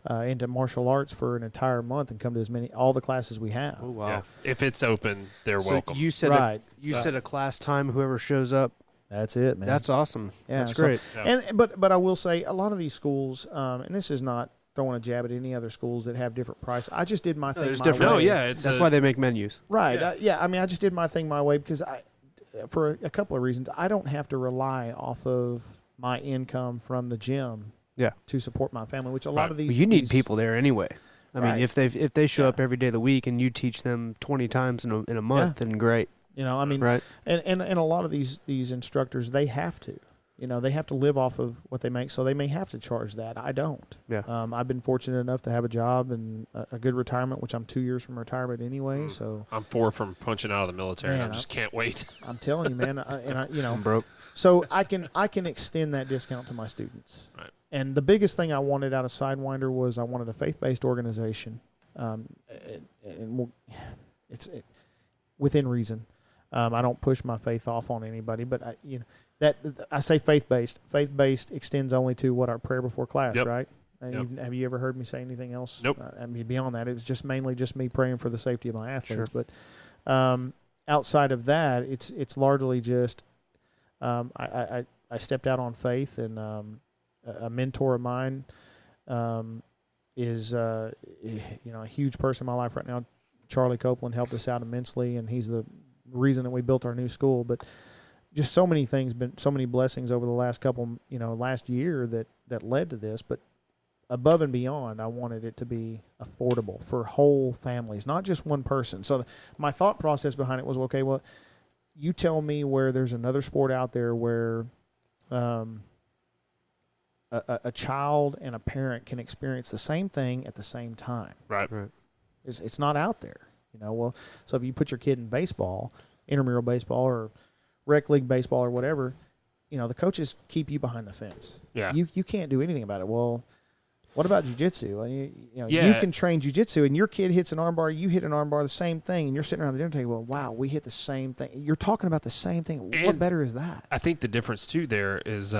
into martial arts for an entire month and come to all the classes we have. Oh wow! Yeah. If it's open, they're welcome. You said set a class time. Whoever shows up. That's it, man. That's awesome. Yeah, that's great. Yeah. But I will say a lot of these schools, and this is not throwing a jab at any other schools that have different prices. I just did my thing my way. No, yeah, that's why they make menus. Right. Yeah. I just did my thing my way because for a couple of reasons, I don't have to rely off of my income from the gym. Yeah. To support my family, which a lot of these. Well, you need people there anyway. I mean, if they show Yeah. up every day of the week and you teach them 20 times in a month, then great. Right. And a lot of these instructors, they have to. They have to live off of what they make, so they may have to charge that. I don't. Yeah. I've been fortunate enough to have a job and a good retirement, which I'm 2 years from retirement anyway. So I'm 4 from punching out of the military, and I just can't wait. I'm telling you, man. I'm broke. So I can extend that discount to my students. Right. And the biggest thing I wanted out of Sidewinder was I wanted a faith-based organization, and it's within reason. I don't push my faith off on anybody, but I say faith-based. Faith-based extends only to what our prayer before class, Yep. right? Yep. Have you ever heard me say anything else? Nope. I mean, beyond that, it was just mainly just me praying for the safety of my athletes. Sure. But outside of that, it's largely just I stepped out on faith, and a mentor of mine is a huge person in my life right now. Charlie Copeland helped us out immensely, and he's the reason that we built our new school. But just so many things, so many blessings over the last last year that led to this. But above and beyond, I wanted it to be affordable for whole families, not just one person. So my thought process behind it was, okay, well, you tell me where there's another sport out there where a child and a parent can experience the same thing at the same time. Right. It's not out there, Well, so if you put your kid in baseball, intramural baseball or rec league baseball or whatever, the coaches keep you behind the fence. Yeah. You can't do anything about it. Well, what about jiu-jitsu? You Yeah. can train jiu-jitsu, and your kid hits an armbar, you hit an armbar, the same thing, and you're sitting around the dinner table, wow, we hit the same thing. You're talking about the same thing. What And better is that? I think the difference too there is,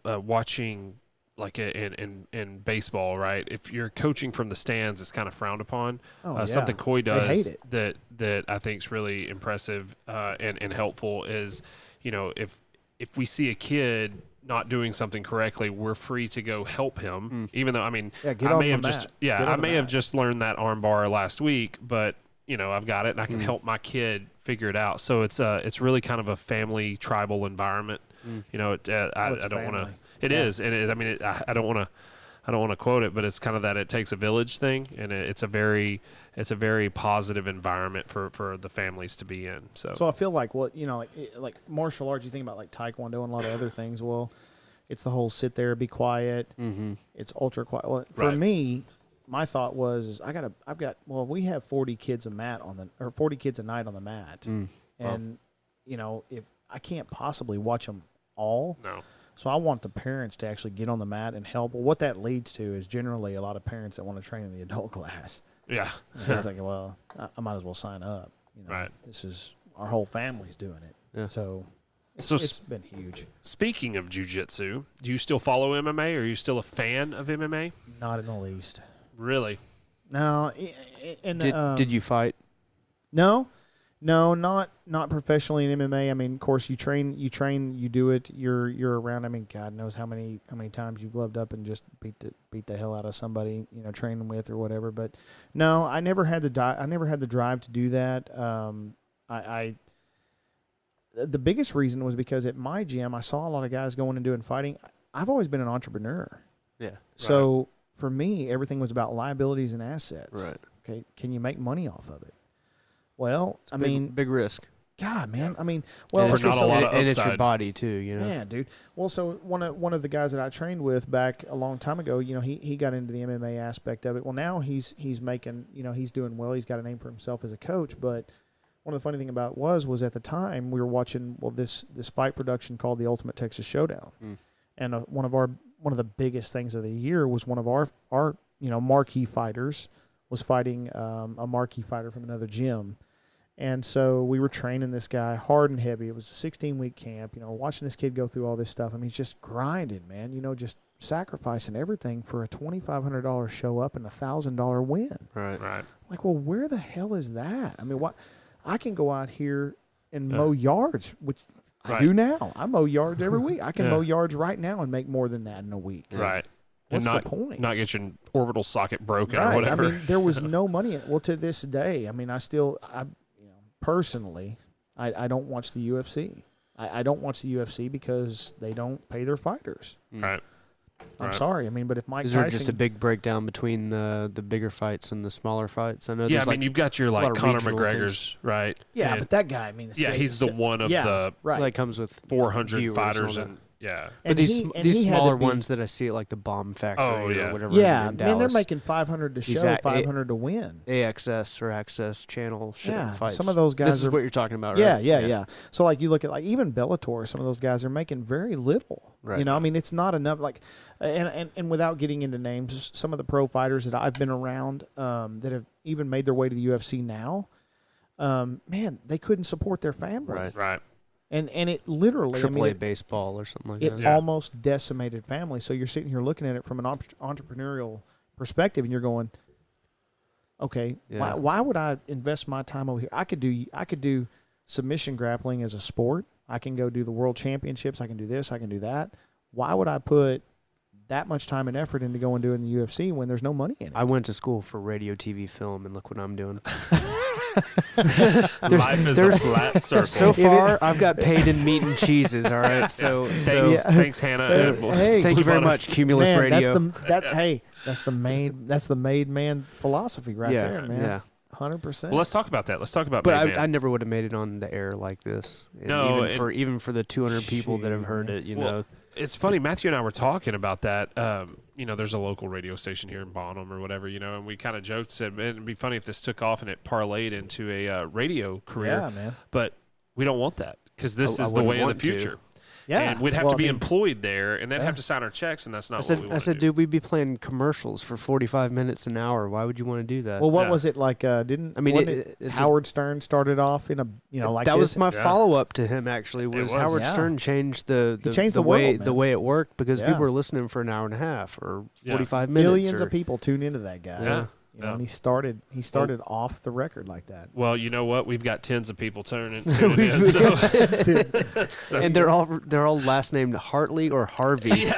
watching like in baseball, right? If you're coaching from the stands, it's kind of frowned upon. Something Coy They does hate it. that I think is really impressive and helpful is, if we see a kid not doing something correctly, we're free to go help him. Even though, I mean, Get I on may the have mat. just Get on I the may have mat. just learned that arm bar last week, but I've got it and I can help my kid figure it out. So it's really kind of a family tribal environment. I don't want to. family. It is, and I mean, I don't want to quote it, but it's kind of that it takes a village thing, and it's a very positive environment for the families to be in. So I feel like like martial arts, you think about like Taekwondo and a lot of other things. Well, it's the whole sit there, be quiet. Mm-hmm. It's ultra quiet. Well, for Right. me, my thought was we have 40 kids a night on the mat, and if I can't possibly watch them all. no, So I want the parents to actually get on the mat and help. Well, what that leads to is generally a lot of parents that want to train in the adult class. yeah, It's like, well, I might as well sign up. Right. This is our whole family's doing it. Yeah. So So it's been huge. Speaking of jiu-jitsu, do you still follow MMA? Or are you still a fan of MMA? Not in the least. Really? No. Did you fight? No, not professionally in MMA. I mean, of course, you train, you do it. You're around. I mean, God knows how many times you've gloved up and just beat the hell out of somebody, training with or whatever. But no, I never had the drive to do that. The biggest reason was because at my gym, I saw a lot of guys going and doing fighting. I've always been an entrepreneur. Yeah. So for me, everything was about liabilities and assets. Right. Okay. Can you make money off of it? Well, Big risk. God, man. I mean, And For it's not a lot of and it's your upside. body too. yeah, dude. Well, so one of the guys that I trained with back a long time ago, he got into the MMA aspect of it. Well, now he's making, he's doing well. He's got a name for himself as a coach. But one of the funny thing about it was at the time we were watching this fight production called the Ultimate Texas Showdown, and one of the biggest things of the year was one of our marquee fighters was fighting a marquee fighter from another gym. And so we were training this guy hard and heavy. It was a 16-week camp, watching this kid go through all this stuff. I mean, he's just grinding, man, just sacrificing everything for a $2,500 show up and a $1,000 win. Right. Right. Like, well, where the hell is that? I mean, what? I can go out here and mow yards, which I Right. do now. I mow yards every week. I can Yeah. mow yards right now and make more than that in a week. Right. What's and the point? Not get your orbital socket broken or Right. whatever. I mean, there was no money in it. Well, to this day, I mean, personally, I don't watch the UFC. I don't watch the UFC because they don't pay their fighters. Right. I'm Right. sorry. I mean, but if Mike Is Tyson, there just a big breakdown between the bigger fights and the smaller fights? I know. Yeah, there's I mean, you've got your lot like of Conor regional McGregor's, right? yeah, And- but that guy, I mean, yeah, he's the one of the right. that comes with 400 viewers fighters, on and yeah, But And these he- and these he had to smaller be- ones that I see at like the Bomb Factory Oh, yeah. or whatever. Yeah, in man, they're Dallas. making 500 to These show, a- 500 to win. AXS or Access Channel shit Yeah, fights. some of those guys This is are- what you're talking about, Yeah, right? yeah. So like you look at like even Bellator, some of those guys are making very little. Right. I mean, it's not enough. Like, and without getting into names, some of the pro fighters that I've been around that have even made their way to the UFC now, man, they couldn't support their family. Right. Right. And it literally, AAA it baseball or something like it that. Yeah. almost decimated families. So you're sitting here looking at it from an entrepreneurial perspective, and you're going, okay, Yeah. why would I invest my time over here? I could do submission grappling as a sport. I can go do the world championships. I can do this. I can do that. Why would I put that much time and effort into going doing the UFC when there's no money in it? I went to school for radio, TV, film, and look what I'm doing. Life is a flat circle. So far, I've got paid in meat and cheeses. All right, so Thanks, Hannah. Hey, thank you very much, Cumulus man, Radio. that's the made man philosophy right there, man. Yeah. 100%. Well, let's talk about that. Let's talk about But Made Man. I never would have made it on the air like this. And No, even for the 200 people that have Shoot, heard man. it, you Well, know. It's funny. Matthew and I were talking about that. There's a local radio station here in Bonham or whatever, and we kind of joked, said, man, it'd be funny if this took off and it parlayed into a radio career. Yeah, man. But we don't want that because this I is the wouldn't way of the want to. future. Yeah. And we'd have Well, to be I mean, employed there, and they'd Yeah. have to sign our checks, and that's not I what said, we I want said, to do. dude, we'd be playing commercials for 45 minutes an hour. Why would you want to do that? Well, what Yeah. was it like? Didn't I mean, wasn't it's Howard Stern started off in a like that this? was my Yeah. follow up to him. Actually, was was. Howard Yeah. Stern changed the changed the the way world, the man. way it worked because Yeah. people were listening for an hour and a half or Yeah. 45 minutes. Millions or, of people tune into that guy. Yeah. And he started off the record like that. Well, you know what? We've got tens of people tuning in. So, and they're all last named Hartley or Harvey.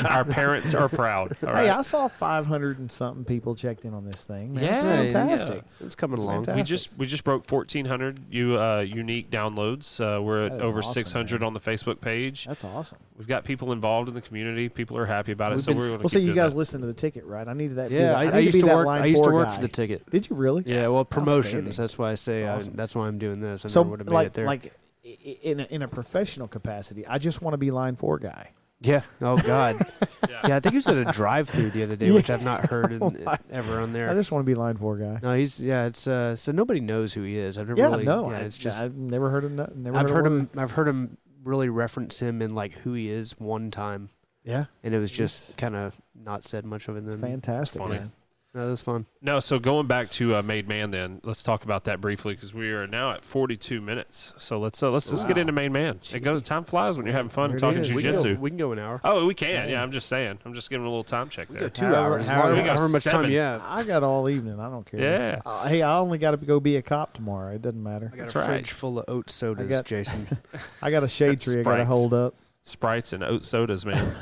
our parents are proud. All Hey, right. I saw 500 and something people checked in on this thing. Man. Yeah, It's fantastic. It's coming It's along. fantastic. We just broke 1,400 unique downloads. We're at That is over awesome, 600 man. on the Facebook page. That's awesome. We've got people involved in the community. People are happy about it, We've so been- we're going to Well, so keep you doing guys that. listen to the ticket, right? I needed that. Yeah, I I need used be to that work. line I used to 4 work guy. for the ticket. Did you really? Yeah, well, promotions. Outstanding. That's why I say That's awesome. that's why I'm doing this. I So, never would have made it there. in a professional capacity, I just want to be line 4 guy. Yeah. Oh God. Yeah. I think he was at a drive-through the other day, which I've not heard ever on I there. just want to be line 4 guy. No, he's It's so nobody knows who he is. I've never Yeah, really. no, Yeah, it's just I've never heard of never I've heard a word. him. I've heard him really reference him in like who he is one time, Yeah, and it was It's- just kind of not said much of it. it's Then fantastic, funny. man. no, that was fun. No, so going back to Made Man, then let's talk about that briefly because we are now at 42 minutes. So let's get Wow. into Made Man. It goes. Time flies when you're having fun There and it talking is. We can, jujitsu. go, we can go an hour. Oh, we can. Yeah. Yeah, I'm just saying. I'm just giving a little time check there. 2 However- hours. however- we got However much time 7. you have. I got all evening. I don't care. Yeah. Hey, I only got to go be a cop tomorrow. It doesn't matter. I got That's a right. fridge full of oat sodas, got- Jason. I got a shade tree I got to Sprites. hold up. Sprites and oat sodas, man.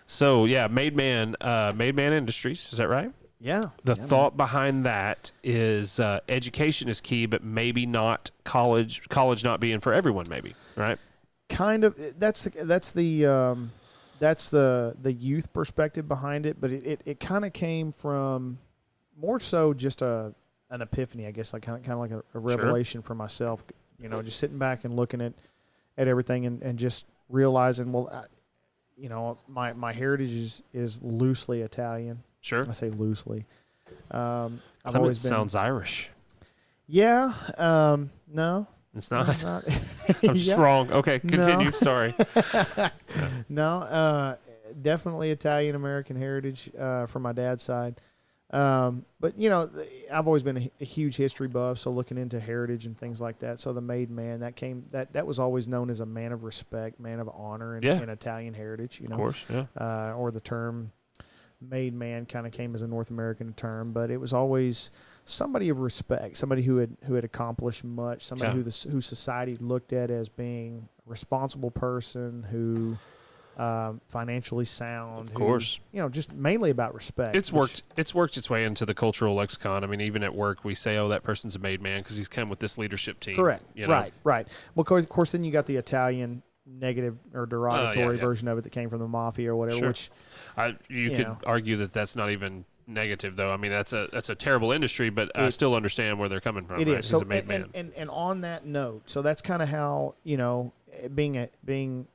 So yeah, Made Man Industries. Is that right? Yeah. The yeah, thought behind that is education is key, but maybe not college. College not being for everyone, maybe, right? kind of that's the youth perspective behind it, but it kind of came from more so just an epiphany, I guess, like kind of like a revelation for myself. You know, just sitting back and looking at everything and just realizing, well, my heritage is loosely Italian. Sure. I say loosely. I've Clement always been. sounds Irish. Yeah. No. It's not. not. I'm Yeah. strong. Okay, continue. No. Sorry. No. Definitely Italian American heritage from my dad's side. But I've always been a huge history buff, so looking into heritage and things like that. So the Made Man that was always known as a man of respect, man of honor in Italian heritage. Of course. Yeah. Or the term Made Man kind of came as a North American term, but it was always somebody of respect, somebody who had accomplished much, somebody who society looked at as being a responsible person, who financially sound. Of course. Just mainly about respect. It's worked its way into the cultural lexicon. I mean, even at work, we say, "Oh, that person's a made man" because he's come with this leadership team. Correct. You know? Right. Well, of course, then you got the Italian negative or derogatory yeah. version of it that came from the mafia or whatever. Sure. Which You could argue that that's not even negative, though. I mean, that's a terrible industry, but I still understand where they're coming from. it right? is. He's So a made man. and on that note, so that's kind of how being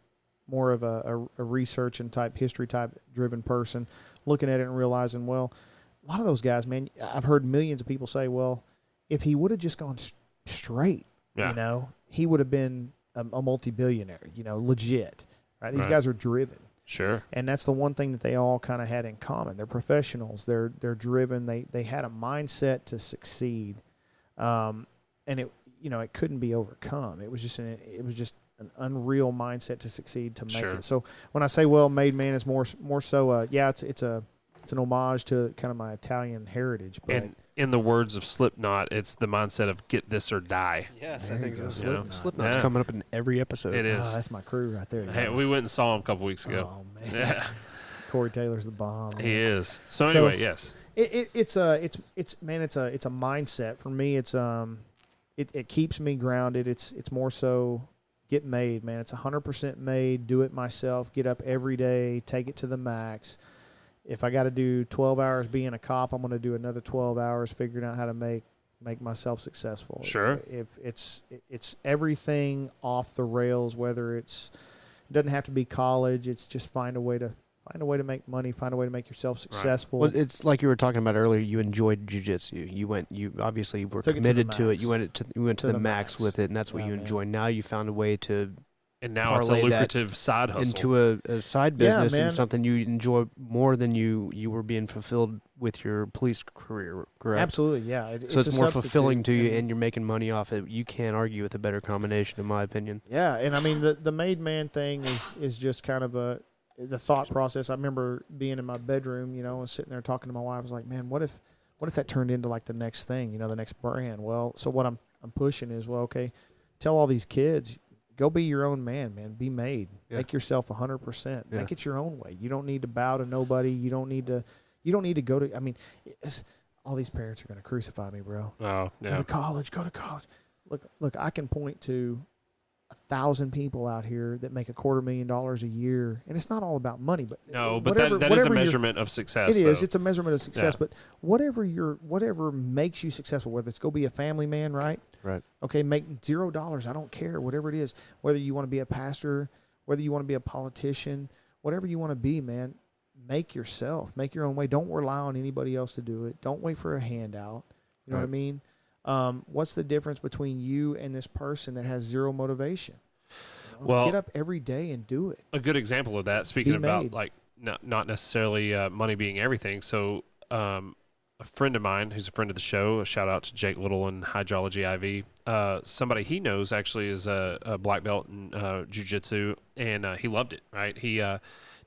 more of a research and history type driven person, looking at it and realizing, well, a lot of those guys, man, I've heard millions of people say, well, if he would have just gone straight, he would have been a multi-billionaire, legit, right? These guys are driven. Sure. And that's the one thing that they all kind of had in common. They're professionals. They're driven. They had a mindset to succeed. and it it couldn't be overcome. It was just an unreal mindset to succeed to make Sure. it. So when I say well-made man, it's more so it's an homage to kind of my Italian heritage. But And in the words of Slipknot, it's the mindset of get this or die. Yes, There I you think go. so. Slipknot. Slipknot's Yeah. coming up in every episode. It is. that's my crew right there. Hey, we went and saw him a couple weeks ago. Oh man, Yeah, Corey Taylor's the bomb. he is. So So- anyway, yes. It's a mindset for me. It keeps me grounded. It's more so get made, man. It's 100% made. Do it myself. Get up every day. Take it to the max. If I got to do 12 hours being a cop, I'm going to do another 12 hours figuring out how to make myself successful. Sure. If it's everything off the rails, whether it doesn't have to be college. It's just find a way to make money, find a way to make yourself successful. Well, it's like you were talking about earlier. You enjoyed jiu-jitsu. You obviously were Took it to the committed to it. max. You went to the max with it, and that's what Yeah, you man. enjoy. Now you found a way to And now it's a parlay that lucrative side hustle. into a side Yeah, business man. and something you enjoy more than you were being fulfilled with your police career, correct? Absolutely, yeah. So it's a more substitute, fulfilling to you, and- and you're making money off it. You can't argue with a better combination, in my opinion. Yeah, and I mean the made man thing is just kind of the thought process. I remember being in my bedroom, and sitting there talking to my wife. I was like, man, what if that turned into like the next thing, the next brand? Well, so what I'm pushing is, well, okay, tell all these kids, go be your own man. Be made. Yeah. Make yourself 100%. Yeah. Make it your own way. You don't need to bow to nobody. You don't need to go to. I mean, all these parents are going to crucify me, bro. Oh, Go yeah. to college. Look, I can point to 1,000 people out here that make $250,000 a year, and it's not all about money, but No, but whatever- that is a whatever your- measurement of success. It is. though. It's a measurement of success. Yeah. But whatever makes you successful, whether it's go be a family man, right? Right. Okay, make $0. I don't care. Whatever it is, whether you want to be a pastor, whether you want to be a politician, whatever you want to be, man, make yourself. Make your own way. Don't rely on anybody else to do it. Don't wait for a handout. You know what I mean? What's the difference between you and this person that has zero motivation? Well, get up every day and do it. a good example of that, speaking Be about made. like not necessarily money being everything. So a friend of mine who's a friend of the show, a shout out to Jake Little in Hydrology IV, somebody he knows actually is a black belt in jiu-jitsu, and he loved it, right? He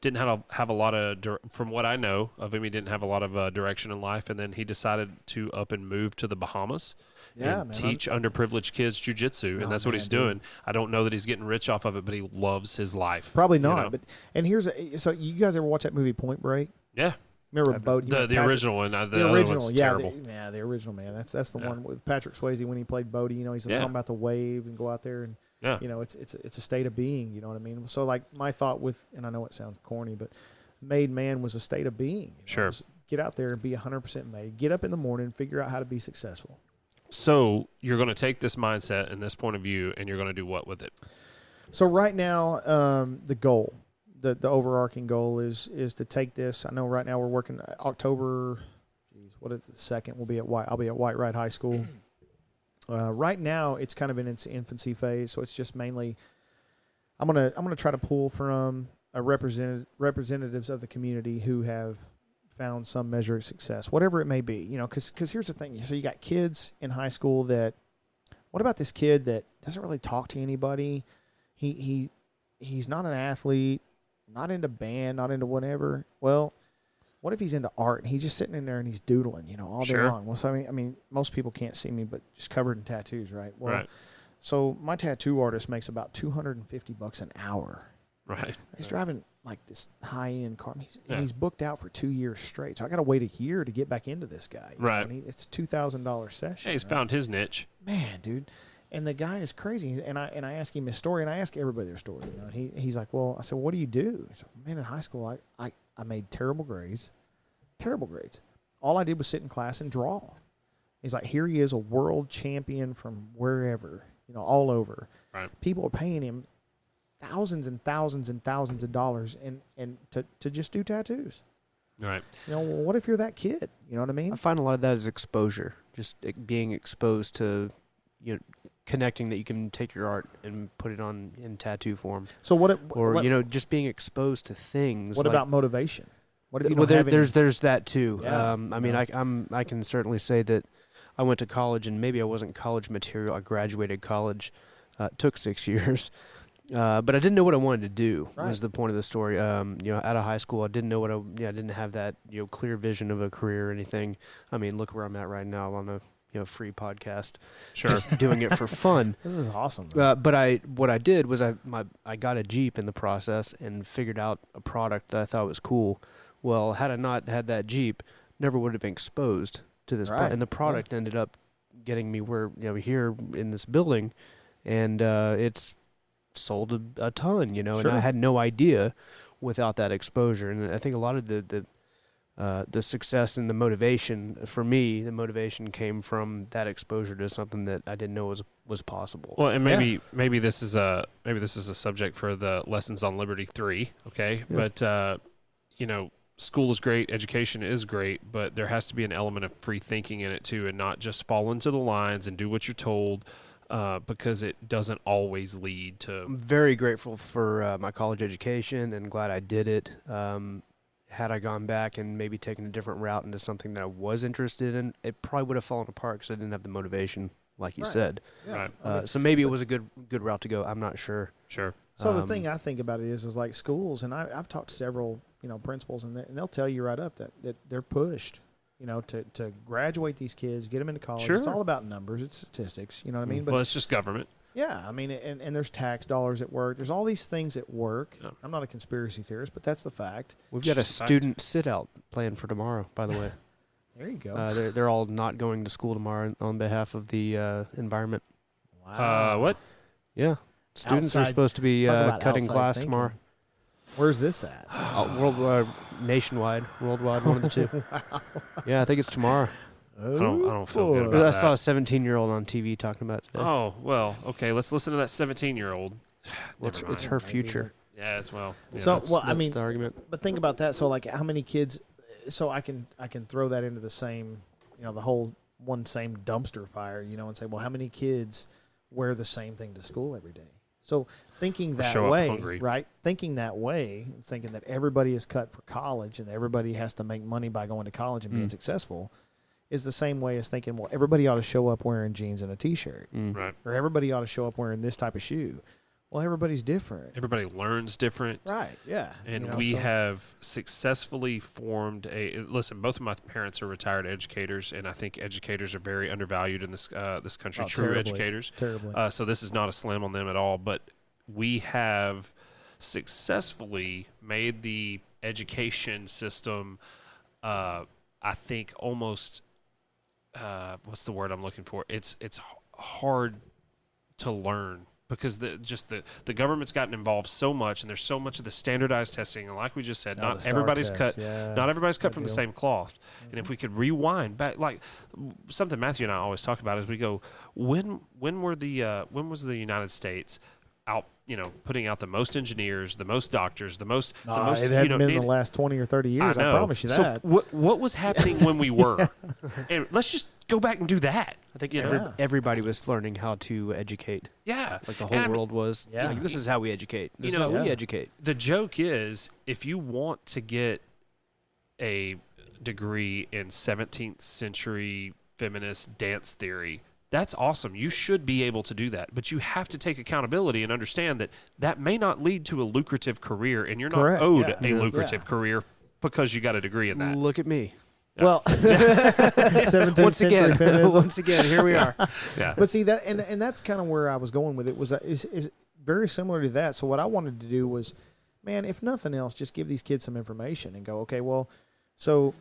didn't have a lot of, from what I know of him, he didn't have a lot of direction in life, and then he decided to up and move to the Bahamas Yeah, and man. teach underprivileged kids jiu-jitsu, and Oh, that's what man, he's dude. doing. I don't know that he's getting rich off of it, but he loves his life. Probably you not. know? But so you guys ever watch that movie Point Break? Yeah, Remember Bodie? the original one. The The other original, one's yeah, terrible. the original, man. That's the Yeah. one with Patrick Swayze when he played Bodie. He's Yeah. talking about the wave and go out there and Yeah. it's a state of being. You know what I mean? So like my thought with, and I know it sounds corny, but made man was a state of being. Sure. It was get out there and be 100% made. Get up in the morning, figure out how to be successful. So you're going to take this mindset and this point of view, and you're going to do what with it? So right now, the goal, the overarching goal is to take this. I know right now we're working October. What is the 2nd? We'll be at White. I'll be at White Ride High School. Right now, it's kind of in its infancy phase, so it's just mainly. I'm gonna try to pull from representatives of the community who have found some measure of success, whatever it may be. Because here's the thing. So you got kids in high school that. What about this kid that doesn't really talk to anybody? He's not an athlete, not into band, not into whatever. Well, what if he's into art and he's just sitting in there and he's doodling, all day Sure. long? Well, so I mean, most people can't see me, but just covered in tattoos, right? Well, Right. So my tattoo artist makes about $250 an hour. Right. He's driving like this high-end car, and Yeah. he's booked out for 2 years straight. So I got to wait a year to get back into this guy. Right. It's $2,000 session. Hey, he's right? found his niche. Man, dude. And the guy is crazy. And I ask him his story, and I ask everybody their story. He's like, well, I said, what do you do? He said, man, in high school, I made terrible grades. Terrible grades. All I did was sit in class and draw. He's like, here he is, a world champion from wherever, all over. Right. People are paying him thousands and thousands and thousands of dollars and to just do tattoos. Right. Well, what if you're that kid? You know what I mean? I find a lot of that is exposure, just being exposed to, connecting that you can take your art and put it on in tattoo form, So what? or just being exposed to things. What like, about motivation? What if you well, don't have any- there's that too. Yeah, I mean, I can certainly say that I went to college, and maybe I wasn't college material. I graduated college. It took 6 years. But I didn't know what I wanted to do. Right. Was the point of the story. Out of high school, I didn't know I didn't have that clear vision of a career or anything. I mean, look where I'm at right now on a free podcast, Sure. just doing it for fun. This is awesome. But what I did was I got a Jeep in the process and figured out a product that I thought was cool. Well, had I not had that Jeep, never would have been exposed to this. Right. And the product ended up getting me where here in this building, and it's sold a ton, and Sure. I had no idea without that exposure. And I think a lot of the success and the motivation for me, the motivation came from that exposure to something that I didn't know was possible. Well, and maybe this is a subject for the Lessons on Liberty 3, okay? Yeah. But school is great, education is great, but there has to be an element of free thinking in it too, and not just fall into the lines and do what you're told, because it doesn't always lead to. I'm very grateful for my college education and glad I did it. Had I gone back and maybe taken a different route into something that I was interested in, it probably would have fallen apart because I didn't have the motivation, like you Right. said. Yeah. Right. So maybe it was a good route to go. I'm not sure. Sure. So the thing I think about it is like schools, and I've talked to several, principals, and they'll tell you right up that they're pushed, to graduate these kids, get them into college. Sure. It's all about numbers. It's statistics. You know what I mean? But Well, it's just government. yeah, I mean, and there's tax dollars at work. There's all these things at work. Yeah. I'm not a conspiracy theorist, but that's the fact. We've got a Just a fact. student sit-out planned for tomorrow, by the way. There you go. They're all not going to school tomorrow on behalf of the environment. Wow. What? Yeah. Students are Outside- supposed to be talk about cutting outside class thinking. tomorrow. Where's this at? Nationwide, worldwide, one of the two. Yeah, I think it's tomorrow. I don't feel good boy. about I saw a that. 17-year-old on TV talking about it today. Oh, well, okay, let's listen to that 17-year-old. Well, it's Never mind. her future. Yeah, it's well. Yeah, So, that's- well, I That's mean, the argument. but think about that. So, like, how many kids? So I can throw that into the same, the whole same dumpster fire, and say, well, how many kids wear the same thing to school every day? So thinking that show up way, hungry. right? Thinking that way, thinking that everybody is cut for college and everybody has to make money by going to college and being successful, is the same way as thinking, well, everybody ought to show up wearing jeans and a T-shirt, right. or everybody ought to show up wearing this type of shoe. Well, everybody's different, Everybody learns different. right? Yeah, And we have successfully formed listen, both of my parents are retired educators, and I think educators are very undervalued in this country, true terribly, educators. terribly. So this is not a slam on them at all, but we have successfully made the education system, I think, almost, what's the word I'm looking for? It's hard to learn. Because the government's gotten involved so much, and there's so much of the standardized testing, and like we just said, Oh, not the STAR everybody's test, cut. yeah. Not everybody's cut Big from the deal. same cloth. And if we could rewind back, like something Matthew and I always talk about, is we go, when was the United States out, putting out the most engineers, the most doctors, the most, It hadn't been in the last 20 or 30 years. I promise you that. So what was happening when we were? And let's just go back and do that. I think Yeah. everybody was learning how to educate. Yeah, Like the And whole I mean, world was. Yeah. Like, this is how we educate. This is know- how we Yeah. educate. The joke is, if you want to get a degree in 17th century feminist dance theory, that's awesome. You should be able to do that. But you have to take accountability and understand that may not lead to a lucrative career, and you're Correct, not owed yeah. a lucrative career because you got a degree in that. Look at me. Well, 17th Once century again, feminism. once again, here we are. Yeah. But see that, and that's kind of where I was going with it. Is very similar to that. So what I wanted to do was, man, if nothing else, just give these kids some information and go, okay, well, so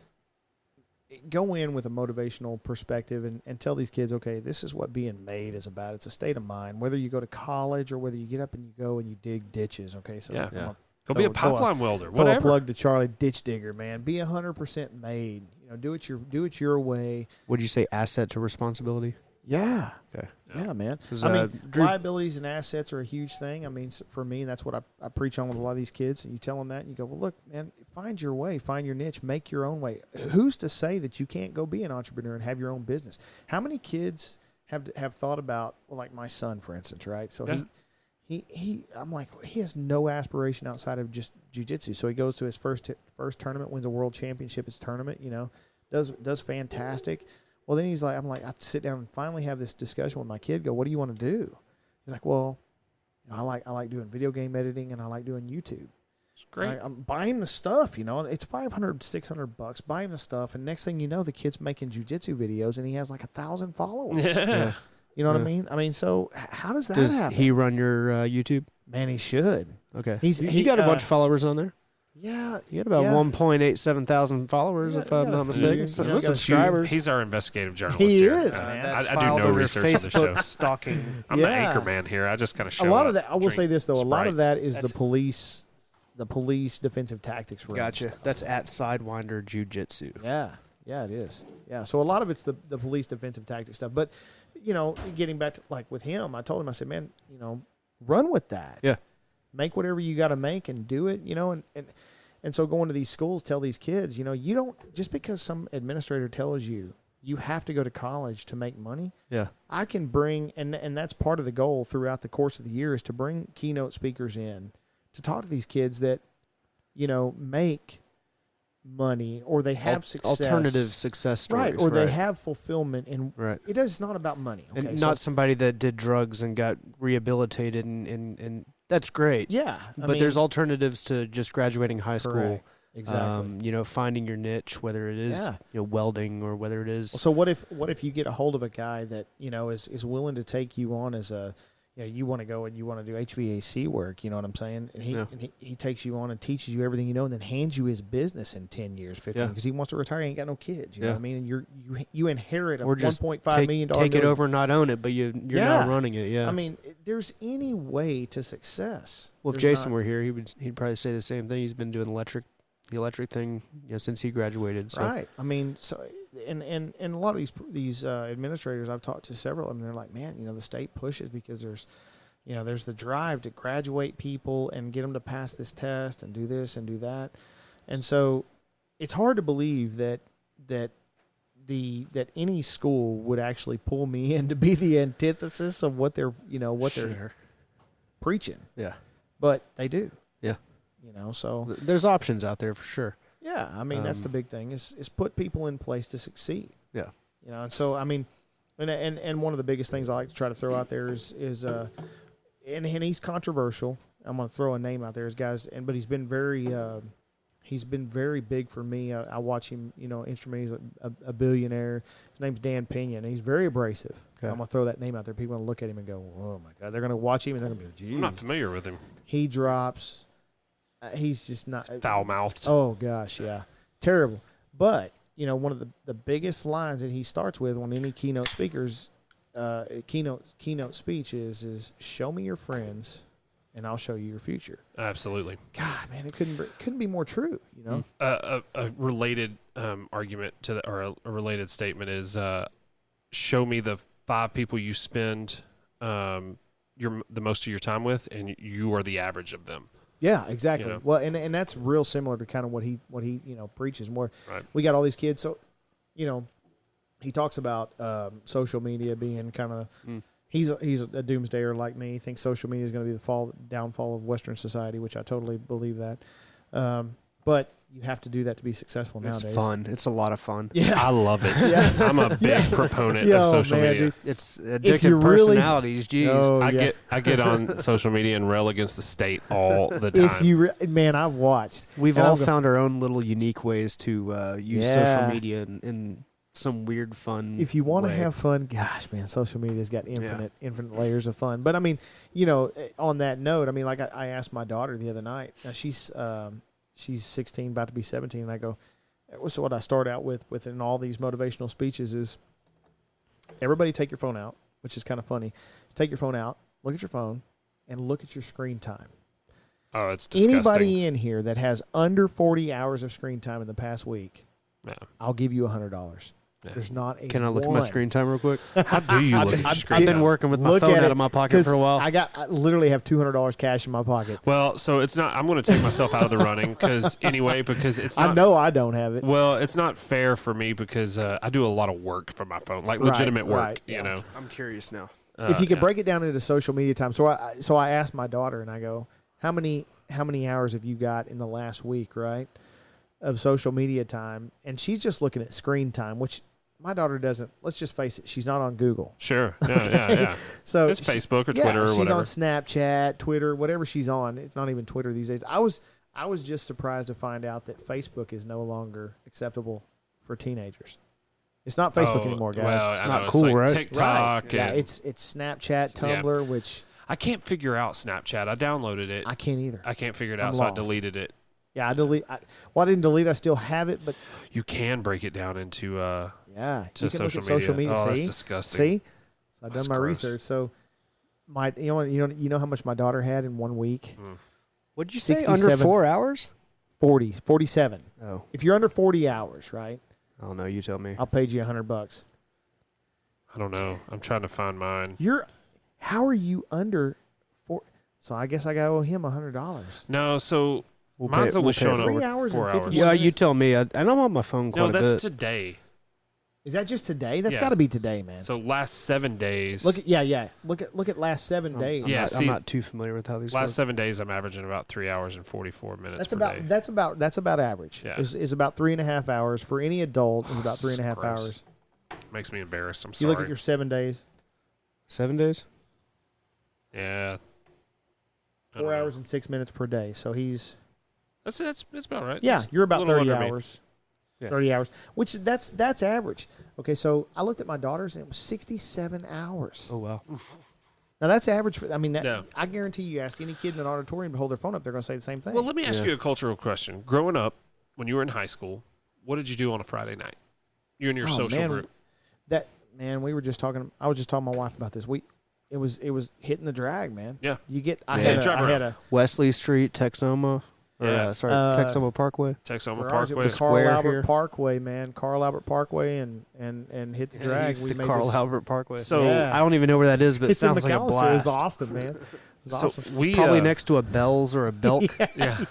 go in with a motivational perspective and tell these kids, okay, this is what being made is about. It's a state of mind. Whether you go to college or whether you get up and you go and you dig ditches. Okay, so Yeah. I'm gonna Go be a throw pipeline welder, throw a whatever. plug to Charlie, ditch digger, man. Be 100% made. Do it your way. Would you say asset to responsibility? Yeah. Okay. Yeah, man. 'Cause, I mean, Drew- liabilities and assets are a huge thing. I mean, for me, that's what I preach on with a lot of these kids. And you tell them that, and you go, well, look, man, find your way, find your niche, make your own way. Who's to say that you can't go be an entrepreneur and have your own business? How many kids have thought about, well, like my son, for instance, right? So Yeah. I'm like, he has no aspiration outside of just jiu-jitsu. So he goes to his first tournament, wins a world championship, his tournament, does fantastic. Well, then I'm like, I sit down and finally have this discussion with my kid. Go, what do you want to do? He's like, well, I like doing video game editing and I like doing YouTube. It's great. I'm buying the stuff, it's $500, $600. Buying the stuff, and next thing you know, the kid's making jiu-jitsu videos, and he has like 1,000 followers. Yeah. You know what I mean? I mean, so how does that Does happen? he run your YouTube? Man, he should. Okay. He got a bunch of followers on there. Yeah, You got about 1.87 thousand followers, if I'm not mistaken. few, So subscribers. He's our investigative journalist. He here. is, man. I That's do filed no under research on the show. Facebook stalking. I'm the Yeah. anchor man here. I just kind of show a lot up, of that. I will drink say this though. A lot of Sprites. that is the police defensive tactics. Realm Gotcha. stuff. That's at Sidewinder Jiu Jitsu. Yeah, it is. Yeah, so a lot of it's the police defensive tactics stuff. But getting back to like with him, I told him, I said, man, run with that. Yeah. Make whatever you got to make and do it. And so going to these schools, tell these kids, you don't, just because some administrator tells you have to go to college to make money. Yeah. I can bring, and that's part of the goal throughout the course of the year, is to bring keynote speakers in to talk to these kids that, make money or they have success. Alternative success stories. Right, or they have fulfillment. And Right. it's not about money. Okay? And not somebody that did drugs and got rehabilitated and that's great. Yeah. But there's alternatives to just graduating high school. Correct. Exactly. Finding your niche, whether it is welding or whether it is. So what if you get a hold of a guy that is willing to take you on as a you want to go and you want to do HVAC work, you know what I'm saying? And he takes you on and teaches you everything you know, and then hands you his business in 10 years, 15, because he wants to retire. He ain't got no kids. You know what I mean? And you inherit a $1.5 million. Take it over and not own it, but you're now running it. Yeah. I mean, there's any way to success. Well, if Jason were here, he'd probably say the same thing. He's been doing the electric thing since he graduated. So. Right. I mean, so and a lot of these administrators, I've talked to several of them. They're like, man, the state pushes because there's the drive to graduate people and get them to pass this test and do this and do that, and so it's hard to believe that any school would actually pull me in to be the antithesis of what they're they're preaching. Yeah. But they do. Yeah. So there's options out there for sure. Yeah, I mean that's the big thing is put people in place to succeed. Yeah. And so I mean, and one of the biggest things I like to try to throw out there is and he's controversial. I'm going to throw a name out there, but he's been very big for me. I watch him, instrument. He's a billionaire. His name's Dan Pena, and he's very abrasive. Okay. I'm going to throw that name out there. People are going to look at him and go, "Oh my God!" They're going to watch him and they're going to be, "Geez." I'm not familiar with him. He drops. He's just not foul-mouthed. Oh gosh, yeah, terrible. But one of the biggest lines that he starts with when any keynote speakers, keynote speech is "Show me your friends, and I'll show you your future." Absolutely. God, man, it couldn't be more true. A related argument to or a related statement is, show me the 5 people you spend the most of your time with, and you are the average of them. Yeah, exactly. Well, and that's real similar to kind of what he preaches more. Right. We got all these kids, so he talks about social media being kind of he's a doomsdayer like me. He thinks social media is going to be the downfall of Western society, which I totally believe that. But you have to do that to be successful nowadays. It's fun. It's a lot of fun. Yeah, I love it. Yeah. I'm a big proponent of social media. Dude. It's addictive personalities. Geez, I get on social media and rail against the state all the time. I've watched. We've all found our own little unique ways to use social media in some weird fun. If you want to have fun, gosh, man, social media's got infinite layers of fun. But I mean, on that note, I mean, like I asked my daughter the other night. Now she's 16, about to be 17, and I go, so what I start out with in all these motivational speeches is everybody take your phone out, which is kind of funny. Take your phone out, look at your phone, and look at your screen time. Oh, it's disgusting. Anybody in here that has under 40 hours of screen time in the past week, I'll give you $100. Yeah. There's not a Can I look at my screen time real quick? How do you look at your screen I've been working with my phone out of my pocket for a while. I literally have $200 cash in my pocket. Well, so it's not. I'm going to take myself out of the running because it's not. I know I don't have it. Well, it's not fair for me because I do a lot of work from my phone, like legitimate work. Right, you know. I'm curious now. If you could break it down into social media time, so I asked my daughter and I go, how many hours have you got in the last week, right, of social media time? And she's just looking at screen time, which my daughter doesn't. Let's just face it. She's not on Google. Sure. Yeah. So It's Facebook or Twitter or she's whatever. on Snapchat, Twitter, whatever she's on. It's not even Twitter these days. I was just surprised to find out that Facebook is no longer acceptable for teenagers. It's not Facebook anymore, guys. Well, It's I not know, cool, like right? TikTok. Yeah, And it's Snapchat, Tumblr, which I can't figure out Snapchat. I downloaded it. I can't either. I can't figure it I'm out, so I lost. deleted it. Yeah, I didn't delete. I still have it, but You can break it down into yeah, to you can look social at social media. Oh, See, that's disgusting. see. So I've That's done my gross. research. So you know how much my daughter had in 1 week? What'd you say? 67. Under 4 hours? 47. Oh, If you're under 40 hours, right? I don't know. You tell me. I'll pay you $100. I don't know. I'm trying to find mine. How are you under 4? So I guess I got to owe him $100. No, so We'll mine's pay- always we'll pay showing it up. for 3 hours 4 and hours. 50 Yeah, you minutes? tell me. And I'm on my phone quite No, a that's bit. today. Is that just today? That's Yeah. got to be today, man. So last 7 days. Look at last 7 days. I'm Yeah, not, see, I'm not too familiar with how these last work. 7 days, I'm averaging about 3 hours and 44 minutes That's per about day. that's about average. Yeah. Is about 3.5 hours for any adult. Is about 3.5 Gross. hours. Makes me embarrassed. I'm You sorry. look at your 7 days, 7 days? Yeah. I don't 4 know. hours and 6 minutes per day. So he's That's about right. yeah, That's you're a about little 30 under me. hours. Yeah. 30 hours, which that's average. Okay, so I looked at my daughter's and it was 67 hours. Oh, wow. Now that's average. I mean, Yeah. I guarantee you ask any kid in an auditorium to hold their phone up, they're going to say the same thing. Well, let me ask Yeah. you a cultural question. Growing up, when you were in high school, what did you do on a Friday night? You and your social man, group. we were just talking. I was just talking to my wife about this. It was hitting the drag, man. Yeah. You get. Yeah, drive I had around. a Wesley Street, Texoma. Or, Yeah. Texoma Parkway. Texoma for ours, it Parkway. was Carl Square Albert here. Parkway, man. Carl Albert Parkway and hit the drag. We the made Carl this, Albert Parkway. So Yeah. I don't even know where that is, but it It's in sounds like a McAllister. blast. It was Austin, man. It was So awesome. we Probably next to a Bell's or a Belk. Yeah.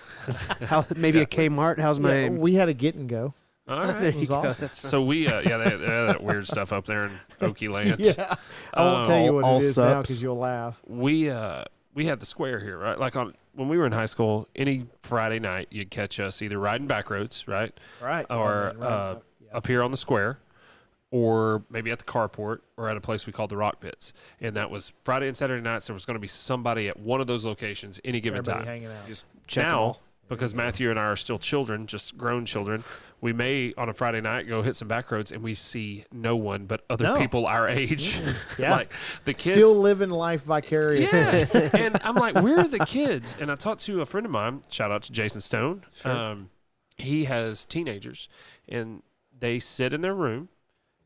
Maybe Yeah. a Kmart. How's my Yeah, name? we had a get and go. All There right. It was you go. awesome. That's fine. So we they had that weird stuff up there in Okie Land. Yeah, I won't tell you what all it is now subs. because you'll laugh. We had the square here, right? Like when we were in high school, any Friday night you'd catch us either riding back roads, right? Right. Or Yeah. up here on the square, or maybe at the carport, or at a place we called the Rock Pits. And that was Friday and Saturday nights. There was going to be somebody at one of those locations any given Everybody time. hanging out. Check 'em Now, all. because Matthew and I are still children, just grown children, we may on a Friday night go hit some back roads and we see no one but other No. people our age. Yeah. Like the kids. Still living life vicariously. Yeah. And I'm like, where are the kids? And I talked to a friend of mine, shout out to Jason Stone. He has teenagers, and they sit in their room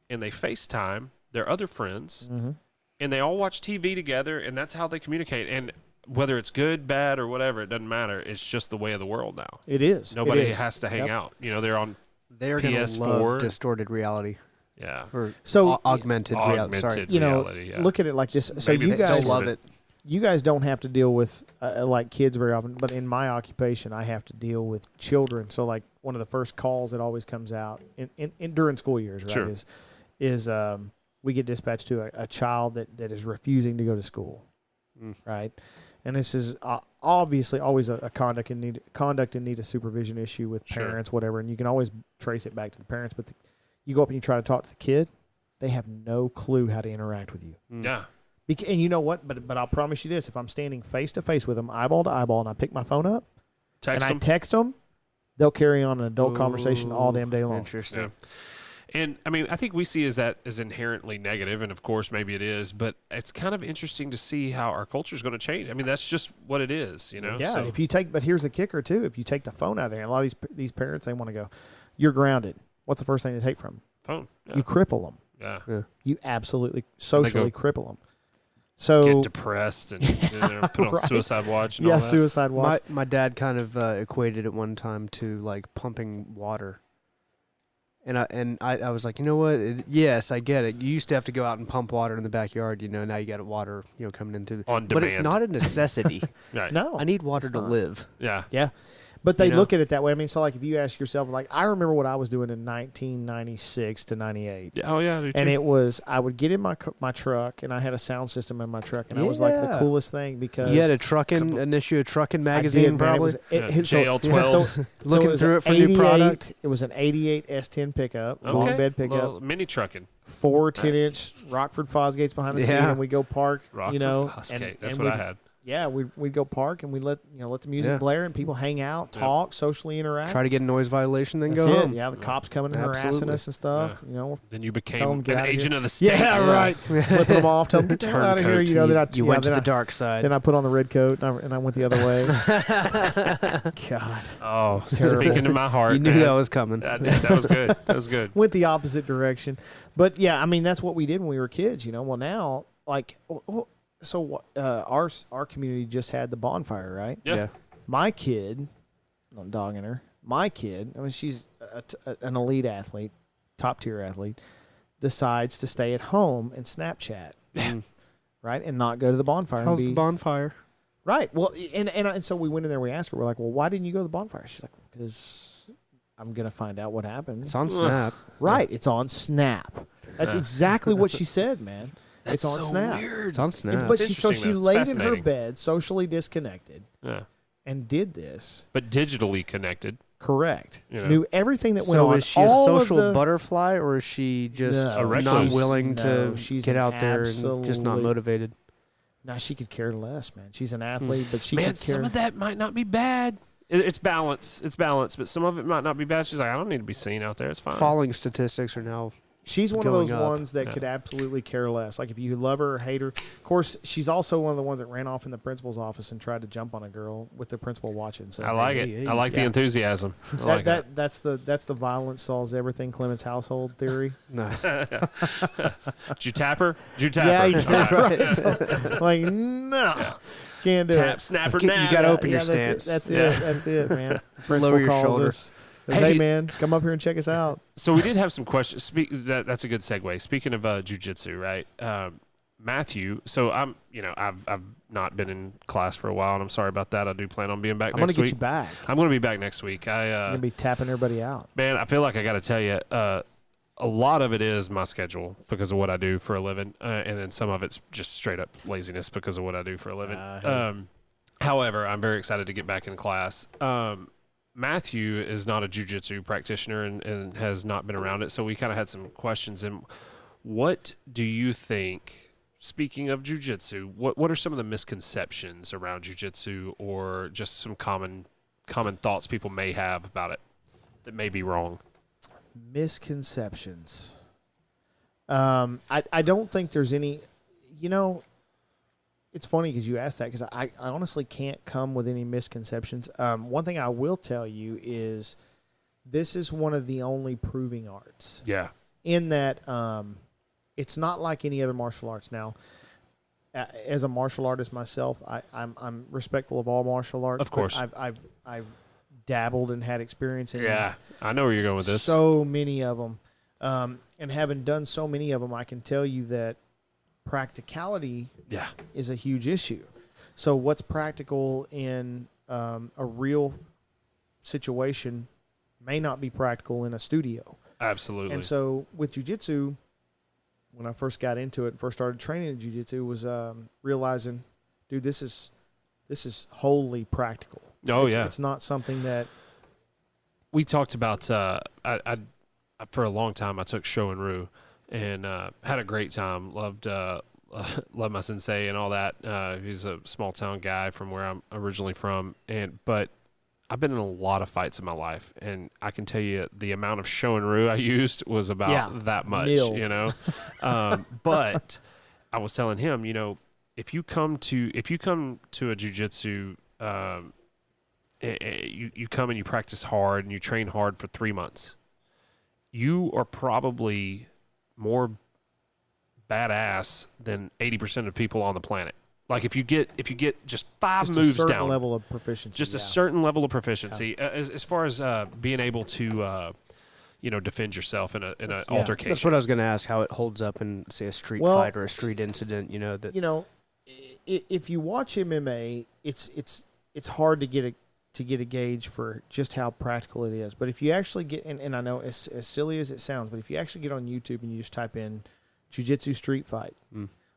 and they FaceTime their other friends, and they all watch TV together, and that's how they communicate. And whether it's good, bad, or whatever, it doesn't matter. It's just the way of the world now. It is. Nobody It is. has to hang Yep. out. You know, they're on, They're going to PS4. love distorted reality. yeah. Or So, augmented reality. Sorry. Augmented You know, reality, yeah. look at it like this. So Maybe you they guys just love it. You guys don't have to deal with like kids very often, but in my occupation, I have to deal with children. So like one of the first calls that always comes out in during school years, right, Sure. is we get dispatched to a child that is refusing to go to school, right? And this is obviously always a conduct and need a supervision issue with Sure. parents, whatever. And you can always trace it back to the parents. But you go up and you try to talk to the kid, they have no clue how to interact with you. Yeah. And you know what? But I'll promise you this: if I'm standing face to face with them, eyeball to eyeball, and I pick my phone up Text and them. I text them, they'll carry on an adult conversation all damn day long. Interesting. Yeah. And I mean, I think we see that as inherently negative, and of course, maybe it is, but it's kind of interesting to see how our culture is going to change. I mean, that's just what it is, you know? Yeah. So, If you take, but here's the kicker too: if you take the phone out of there, and a lot of these parents they want to go, "You're grounded." What's the first thing they take from them? phone. Yeah. You cripple them. Yeah. You absolutely socially go- cripple them. So Get depressed and put on Right. suicide watch and all that. suicide watch. My dad kind of equated it one time to like pumping water. And I was like, you know what? Yes, I get it. You used to have to go out and pump water in the backyard, you know. Now you got water, you know, coming in through. On But it's demand. not a necessity. Right. No, I need water it's to not. live. Yeah. Yeah, But they You know? look at it that way. I mean, so like if you ask yourself, like I remember what I was doing in 1996 to 98. Yeah, oh yeah, I do too. And it was, I would get in my truck, and I had a sound system in my truck, and it was like the Yeah. coolest thing because You had a trucking, an issue of trucking I magazine, did, man. probably. JL12s. Looking was through an it for new 88 product. It was an 88 S10 pickup, long Okay. bed pickup, Little mini trucking. 4 10-inch Rockford Fosgates behind the seat, Yeah. and we go park, Rockford and, Fosgate. That's and what I we'd- had. Yeah, we'd go park, and we let the music Yeah. blare, and people hang out, Yeah. talk, socially interact. Try to get a noise violation, then That's go it. home. Yeah, the cops coming and harassing Absolutely. us and stuff. Yeah. You know, Then you Tell became 'em, an get outta here. agent of the state. yeah, right. Flipping them off, tell them get the hell out of here. Turncoat. You know, then You went to the then dark side. Then I put on the red coat, and I went the other way. God, Oh, Terrible. speaking to my heart. You knew man. that was coming. I did. That was good. That was good. went the opposite direction. But yeah, I mean that's what we did when we were kids. You know, well now like our community just had the bonfire, right? Yeah. My kid, I'm dogging her. My kid, I mean, she's an elite athlete, top tier athlete, decides to stay at home and Snapchat, right, and not go to the bonfire. How's and the bonfire? Right. Well, and so we went in there. We asked her. We're like, well, why didn't you go to the bonfire? She's like, because I'm gonna find out what happened. It's on Snap. Right. It's on Snap. That's Yeah. exactly what she said, man. It's on Snap. It's on Snap. But It's she interesting, though. It's laid in her fascinating. bed, socially disconnected, Yeah. and did this. But digitally connected. Correct. You know. Knew everything that went So on. is she a all of social the- butterfly, or is she just No, A not recluse. willing No, to she's get an out there and just not absolute- motivated? No, she could care less, man. She's an athlete, but she Man, could care. some of that might not be bad. It's balance. It's balance, but some of it might not be bad. She's like, I don't need to be seen out there. It's fine. Falling statistics are now. She's one of going those up. ones that Yeah. could absolutely care less. Like if you love her or hate her. Of course, she's also one of the ones that ran off in the principal's office and tried to jump on a girl with the principal watching. So I like Hey, it. hey, I like the yeah. enthusiasm. I like that. that's the violence solves everything Clement's household theory. Nice. Did you tap her? Did you tap Yeah, her? exactly. Like no, can't do Tap, it. snapper, You nap. gotta open your that's stance. That's Yeah. it. That's it, man. Lower your calls shoulder. us. Says, Hey. hey, man, come up here and check us out. So we did have some questions. That's a good segue. Speaking of jujitsu, right? Matthew. So I've not been in class for a while, and I'm sorry about that. I do plan on being back I'm gonna next get week. you back. I'm going to be back next week. I'm gonna be tapping everybody out. Man, I feel like I got to tell you, a lot of it is my schedule because of what I do for a living, and then some of it's just straight up laziness because of what I do for a living. However, I'm very excited to get back in class. Matthew is not a jiu-jitsu practitioner and has not been around it, so we kind of had some questions. And what do you think, speaking of jiu-jitsu, what are some of the misconceptions around jiu-jitsu or just some common thoughts people may have about it that may be wrong? Misconceptions. I don't think there's any. You know, it's funny because you asked that because I honestly can't come with any misconceptions. One thing I will tell you is this is one of the only proving arts Yeah. in that it's not like any other martial arts. Now, as a martial artist myself, I'm respectful of all martial arts. Of course. but I've dabbled and had experience in Yeah, I know where you're going with this. so many of them. And having done so many of them, I can tell you that practicality Yeah. is a huge issue. So what's practical in a real situation may not be practical in a studio. Absolutely. And so with jiu-jitsu, when I first got into it and first started training in jiu-jitsu, was realizing, dude, this is wholly practical. It's not something that we talked about. I for a long time I took Shoin-ryu and had a great time. Loved my sensei and all that. He's a small town guy from where I'm originally from, but I've been in a lot of fights in my life, and I can tell you the amount of Shoin-ryu I used was about that much. Nil. You know, but I was telling him, if you come to a jiu-jitsu, you come and you practice hard and you train hard for 3 months, you are probably more badass than 80% of people on the planet. Like if you get just five just moves a certain down, level of proficiency. just a certain level of proficiency, as far as being able to defend yourself in an altercation. That's what I was going to ask. How it holds up in, say, a street fight or a street incident. That if you watch MMA, it's hard to to get a gauge for just how practical it is. But if you actually get, and I know as silly as it sounds, but if you actually get on YouTube and you just type in Jiu Jitsu street fight,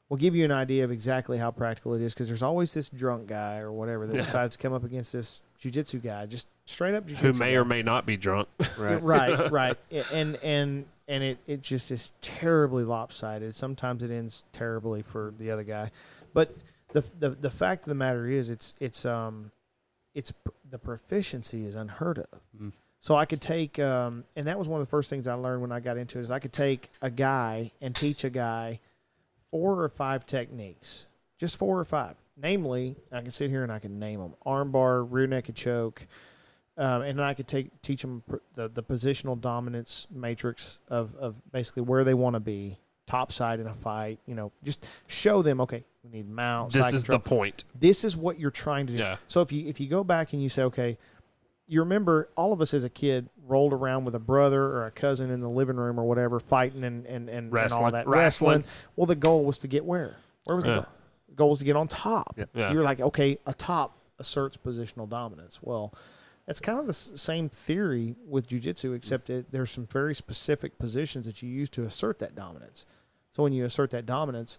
we'll give you an idea of exactly how practical it is, because there's always this drunk guy or whatever that decides to come up against this Jiu Jitsu guy, just straight up Jiu Jitsu who may or may not be drunk. right. And it just is terribly lopsided. Sometimes it ends terribly for the other guy. But the fact of the matter is, it's the proficiency is unheard of. So I could take, and that was one of the first things I learned when I got into it, is I could take a guy and teach a guy 4 or 5 techniques, just 4 or 5. Namely, I can sit here and I can name them: armbar, rear naked choke, and then I could teach them the positional dominance matrix of basically where they want to be, top side in a fight. Just show them, okay, we need mount. This is the point. This is what you're trying to do. Yeah. So if you go back and you say, okay, you remember all of us as a kid rolled around with a brother or a cousin in the living room or whatever, fighting and Wrestling. all that. Wrestling. Well, the goal was to get where? Where was the goal? The goal was to get on top. Yeah. You're like, okay, a top asserts positional dominance. Well, that's kind of the same theory with jiu-jitsu, except there's some very specific positions that you use to assert that dominance. So when you assert that dominance,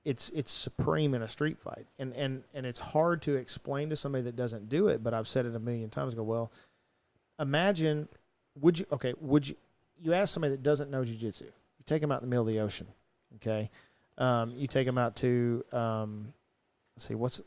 it's supreme in a street fight, and it's hard to explain to somebody that doesn't do it. But I've said it a million times. Well, imagine, would you ask somebody that doesn't know jiu-jitsu, you take them out in the middle of the ocean, okay? You take them out to let's see, what's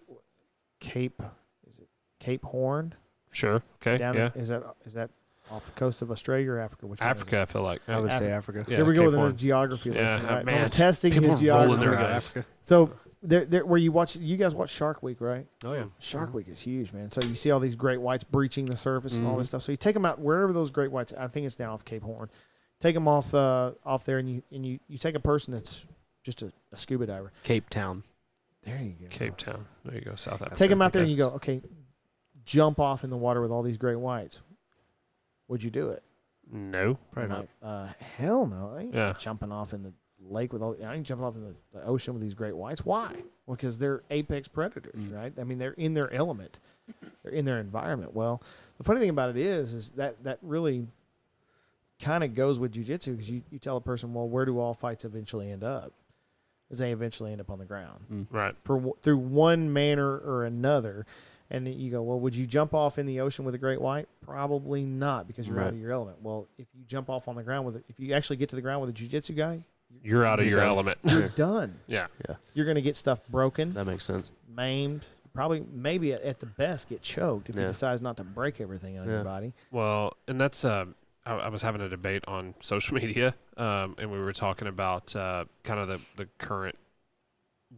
Cape? Is it Cape Horn? Sure. Okay. Is that off the coast of Australia or Africa? Which Africa, I feel like. I would say Africa. Yeah, Here we go Cape with Horn. a geography Yeah, lesson, right? man. I'm testing People his are rolling geography. their eyes. So there, where you guys watch Shark Week, right? Oh yeah. Shark Week is huge, man. So you see all these great whites breaching the surface and all this stuff. So you take them out wherever those great whites. I think it's down off Cape Horn. Take them off there, and you take a person that's just a scuba diver. Cape Town. There you go. Cape Town. There you go. South Africa. Take them out there and you go, okay, jump off in the water with all these great whites. Would you do it? No. Probably not. Hell no. I ain't Yeah. jumping off in the lake with I ain't jumping off in the ocean with these great whites. Why? Well, because they're apex predators, right? I mean, they're in their element. They're in their environment. Well, the funny thing about it is that really kind of goes with jiu-jitsu, because you tell a person, well, where do all fights eventually end up? Is they eventually end up on the ground. Right. Through one manner or another. And you go, well, would you jump off in the ocean with a great white? Probably not, because you're out of your element. Well, if you jump off on the ground if you actually get to the ground with a jiu-jitsu guy, You're out of your element. you're done. Yeah. You're going to get stuff broken, That makes sense. maimed, maybe at the best get choked if he decides not to break everything on your body. Well, and that's I was having a debate on social media, and we were talking about kind of the current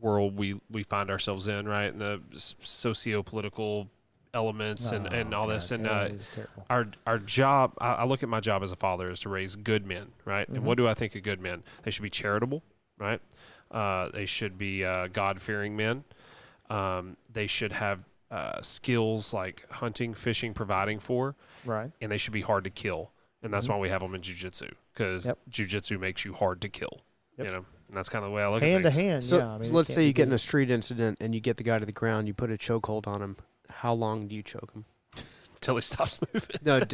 world we find ourselves in, right, and the socio-political elements and all this, and our job. I look at my job as a father is to raise good men, right? And what do I think of good men? They should be charitable, right? They should be God-fearing men. They should have skills like hunting, fishing, providing for, Right. and they should be hard to kill. And that's why we have them in jiu-jitsu, because jiu-jitsu makes you hard to kill, you know, and that's kind of the way I look Hand to at things. hand, So, yeah. I mean, so it let's can't say be you get in good. a street incident and you get the guy to the ground, you put a chokehold on him. How long do you choke him? Until he stops moving. No, if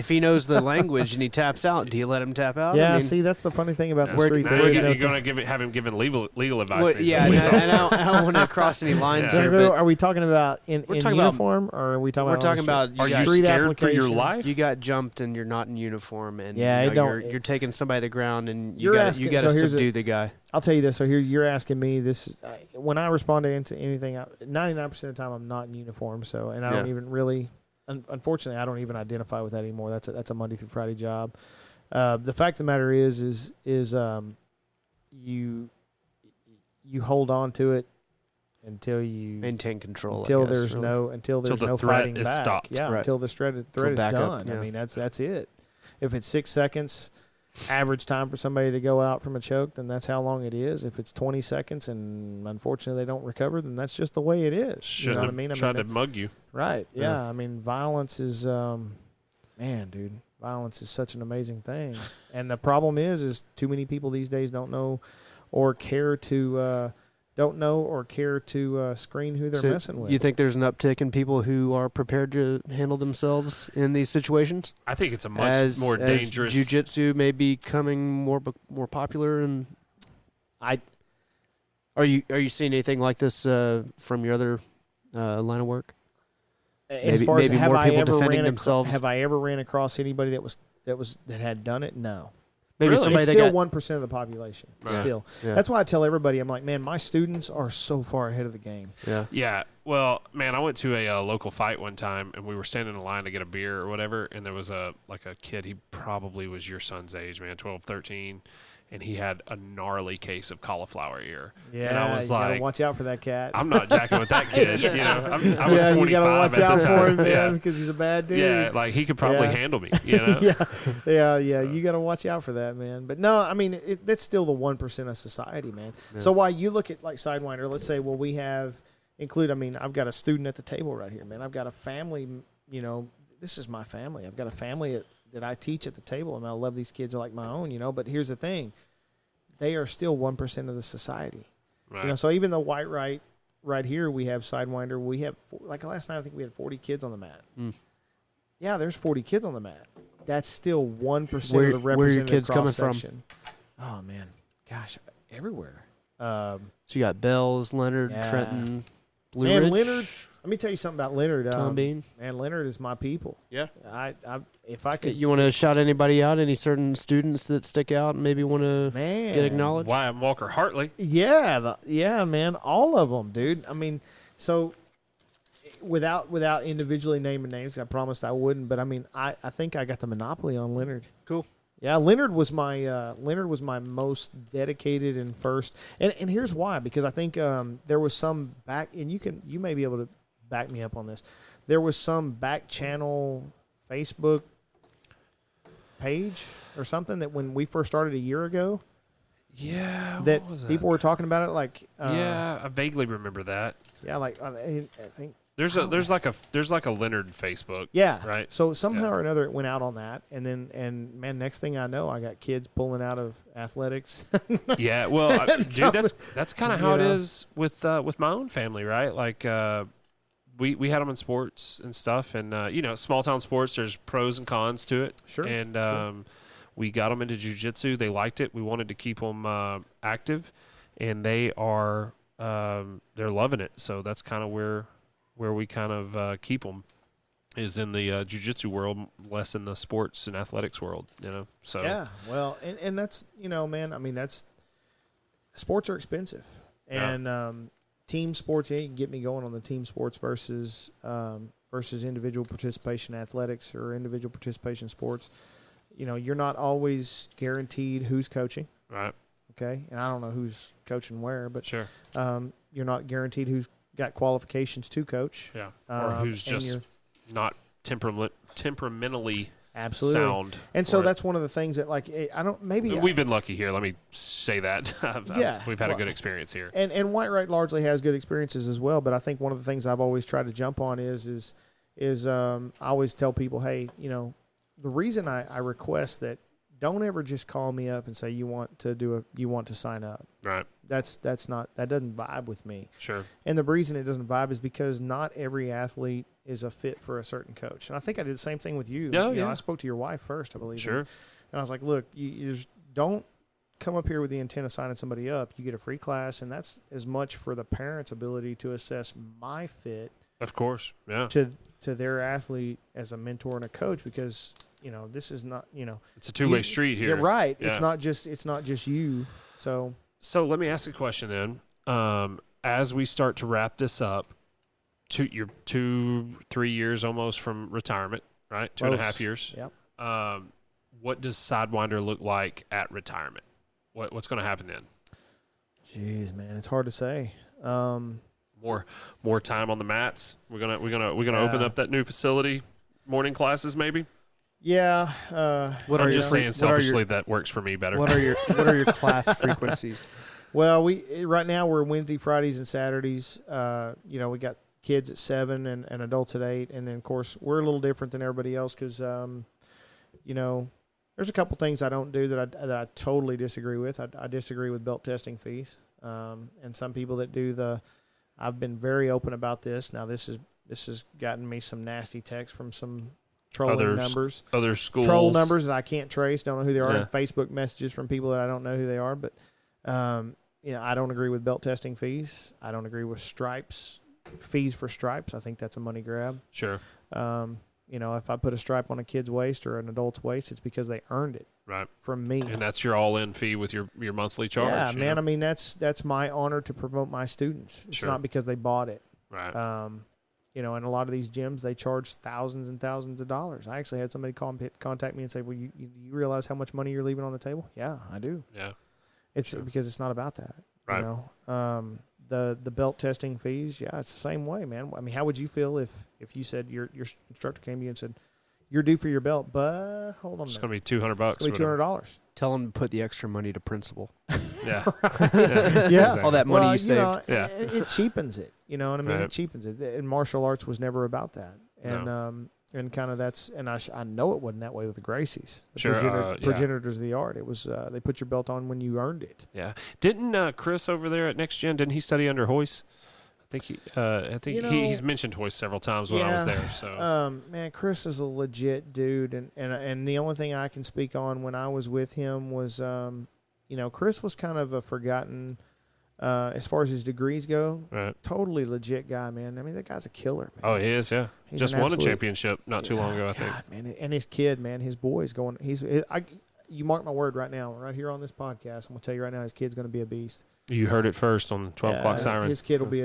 he knows the language and he taps out, do you let him tap out? Yeah, I mean, see, that's the funny thing about the Where- street. Now There is you're no going to have him given legal advice. well, and he's yeah, like, and I don't want to cross any lines Yeah. here, So but are we talking about in We're talking about- uniform, or are we talking we're about? on the talking street? about Are you you got, street scared for your application? life? you got jumped and you're not in uniform, and Yeah, you it know, don't- you're taking somebody to the ground and You're you got asking- to so here's subdue the guy. I'll tell you this. So here you're asking me this. When I respond to anything, 99% of the time I'm not in uniform. So, and I don't even really. Unfortunately, I don't even identify with that anymore. That's a Monday through Friday job. The fact of the matter is you hold on to it until you Maintain control. until I guess, there's really. until there's the no threat fighting is back. stopped. Yeah, Right. until the threat is backup, done. yeah. I mean, that's it. If it's 6 seconds, average time for somebody to go out from a choke, then that's how long it is. If it's 20 seconds and unfortunately they don't recover, then that's just the way it is. Shouldn't you know what I have mean? tried to mug you. Right. Yeah. I mean, violence is, man, dude, violence is such an amazing thing. And the problem is too many people these days don't know or care to don't know or care to screen who they're So messing with. you think there's an uptick in people who are prepared to handle themselves in these situations? I think it's a much more dangerous. Jiu Jitsu may be becoming more popular, and are you seeing anything like this from your other line of work? As Maybe far as have more I people ever defending ran themselves? have I ever ran across anybody that had done it? No. Maybe Really? somebody It's that still got 1% of the population. Right. Still, Yeah. that's why I tell everybody, I'm like, man, my students are so far ahead of the game. yeah. Yeah. Well, man, I went to a local fight one time, and we were standing in line to get a beer or whatever, and there was a kid. He probably was your son's age, man, 12, 13, and he had a gnarly case of cauliflower ear. Yeah, and I was you gotta like, watch out for that cat. I'm not jacking with that kid. You know, I was 25 you gotta watch at out the for time. him, man, Yeah. because he's a bad dude. Yeah, like he could probably Yeah. handle me. You know. yeah. So. You got to watch out for that, man. But no, I mean, that's still the 1% of society, man. Yeah. So while you look at like Sidewinder, let's say, well, we have I mean, I've got a student at the table right here, man. I've got a family, you know, this is my family. I've got a family that I teach at the table, and I love these kids are like my own, you know. But here's the thing. They are still 1% of the society. Right. You know, so even the white right here, we have Sidewinder. We have, like last night, I think we had 40 kids on the mat. Mm. Yeah, there's 40 kids on the mat. That's still 1% Where- of the where are your representative kids coming from? cross-section. Oh, man. Gosh, everywhere. So you got Bells, Leonard, Yeah. Trenton, Blue Man, Ridge, Leonard, let me tell you something about Leonard. Tom Bean. Man, Leonard is my people. Yeah. If I could, You want to shout anybody out? Any certain students that stick out and maybe want to man, get acknowledged? Wyatt Walker Hartley. Yeah, man, all of them, dude. I mean, so without individually naming names, I promised I wouldn't, but I mean, I think I got the monopoly on Leonard. Cool. Yeah, Leonard was my most dedicated and first, and here's why, because I think there was some back, and you may be able to back me up on this. There was some back channel Facebook page or something that when we first started a year ago, Yeah. that what was that? people were talking about it, like Yeah, I vaguely remember that. yeah, like I think There's like a Leonard Facebook. yeah, Right. So somehow Yeah. or another it went out on that, and man, next thing I know, I got kids pulling out of athletics. Yeah. Well, dude, that's kind of how You it know? is with my own family, right? Like we had them in sports and stuff, and you know, small town sports. There's pros and cons to it. Sure, And sure. we got them into jiu-jitsu. They liked it. We wanted to keep them active, and they are they're loving it. So that's kind of where we kind of keep them, is in the jiu-jitsu world, less in the sports and athletics world, you know. So Yeah, well, and that's, you know, man, I mean, that's, sports are expensive, and team sports, you can get me going on the team sports versus individual participation athletics or individual participation sports. You know, you're not always guaranteed who's coaching, right, okay? And I don't know who's coaching where, but sure, you're not guaranteed who's got qualifications to coach. yeah, or who's and just you're- not temperamentally absolutely sound. And so for it. that's one of the things that, like, I don't, maybe We've been lucky here. Let me say that. Yeah, We've had a well, good experience here. And White Right largely has good experiences as well. But I think one of the things I've always tried to jump on is I always tell people, hey, you know, the reason I request that, don't ever just call me up and say you want to sign up. Right. That doesn't vibe with me. Sure. And the reason it doesn't vibe is because not every athlete is a fit for a certain coach. And I think I did the same thing with you. Oh, You know, yeah. I spoke to your wife first, I believe. Sure. And I was like, look, you just don't come up here with the intent of signing somebody up. You get a free class, and that's as much for the parent's ability to assess my fit Of course. Yeah. to their athlete as a mentor and a coach, because, you know, this is not, you know, It's a two-way street here. You're right. Yeah. It's not just you. So So let me ask a question then. As we start to wrap this up, you're 2-3 years almost from retirement, right? 2.5 Close. years. Yep. What does Sidewinder look like at retirement? What's going to happen then? Jeez, man, it's hard to say. More time on the mats. We're gonna open up that new facility, morning classes maybe. Yeah. I'm just saying what are your- selfishly that works for me better. What are your class frequencies? Well, right now we're Wednesday, Fridays, and Saturdays. You know, we got kids at 7 and adults at 8, and then of course we're a little different than everybody else because, you know, there's a couple things I don't do that I totally disagree with. I disagree with belt testing fees. And some people that do I've been very open about this. Now this has gotten me some nasty texts from some trolling numbers. Other schools. Troll numbers that I can't trace, don't know who they are, Yeah. and Facebook messages from people that I don't know who they are. But, I don't agree with belt testing fees. I don't agree with fees for stripes. I think that's a money grab. Sure. If I put a stripe on a kid's waist or an adult's waist, it's because they earned it Right. from me. And that's your all-in fee with your monthly charge. Yeah, you man. know? I mean, that's my honor to promote my students. It's Sure. not because they bought it. Right. And a lot of these gyms, they charge thousands and thousands of dollars. I actually had somebody contact me and say, well, you realize how much money you're leaving on the table? Yeah, I do. Yeah. It's Sure. because it's not about that. Right. The belt testing fees, yeah, it's the same way, man. I mean, how would you feel if you said your instructor came to you and said, you're due for your belt, but hold on a It's minute. going to be $200. It's going to be $200. Tell them to put the extra money to principal. Yeah. Yeah. Exactly. All that money you saved. Yeah. It cheapens it. You know what I mean? Right. It cheapens it. And martial arts was never about that. And and kind of that's, and I know it wasn't that way with the Gracies. The Sure, progenitors of the art. It was they put your belt on when you earned it. Yeah. Didn't Chris over there at Next Gen, didn't he study under Hoyce? I think he's mentioned Hoyce several times when I was there. So man, Chris is a legit dude, and the only thing I can speak on when I was with him was Chris was kind of a forgotten as far as his degrees go. right. Totally legit guy, man. I mean, that guy's a killer, man. Oh, he is, yeah. He's Just an won a absolute- championship not too long ago, I think. God, man, and his kid, man, his boy's going. You mark my word right now, right here on this podcast. I'm gonna tell you right now, his kid's gonna be a beast. You heard it first on 12 o'clock Siren. His kid will be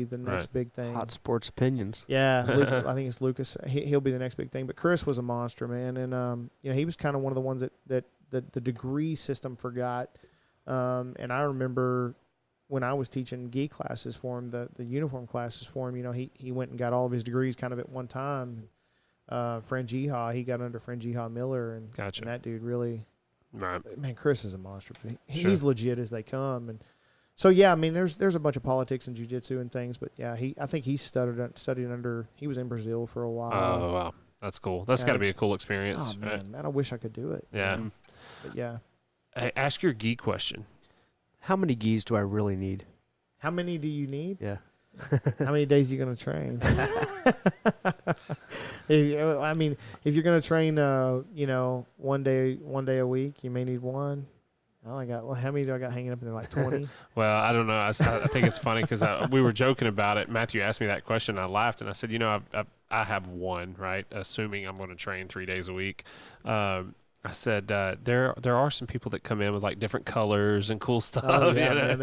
the next Right. big thing. Hot sports opinions. Yeah, I think it's Lucas. He'll be the next big thing. But Chris was a monster, man, and he was kind of one of the ones that the degree system forgot. And I remember when I was teaching gi classes for him, the uniform classes for him. He went and got all of his degrees kind of at one time. Franjiha, he got under Franjiha Miller, and, Gotcha. and that dude really. Right. Man, Chris is a monster. Sure. He's legit as they come, and so yeah. I mean, there's a bunch of politics in jiu-jitsu and things, but yeah, I think he studied under. He was in Brazil for a while. Oh, wow. That's cool. That's Yeah. got to be a cool experience. Oh man, I wish I could do it. Yeah. But yeah. Hey, ask your gi question. How many gis do I really need? How many do you need? Yeah. How many days are you going to train? If you're going to train, one day a week, you may need one. How many do I got hanging up in there? Like 20? Well, I don't know. I think it's funny because we were joking about it. Matthew asked me that question. And I laughed and I said, I have one, right? Assuming I'm going to train 3 days a week. I said there are some people that come in with like different colors and cool stuff. Oh yeah, you know? man.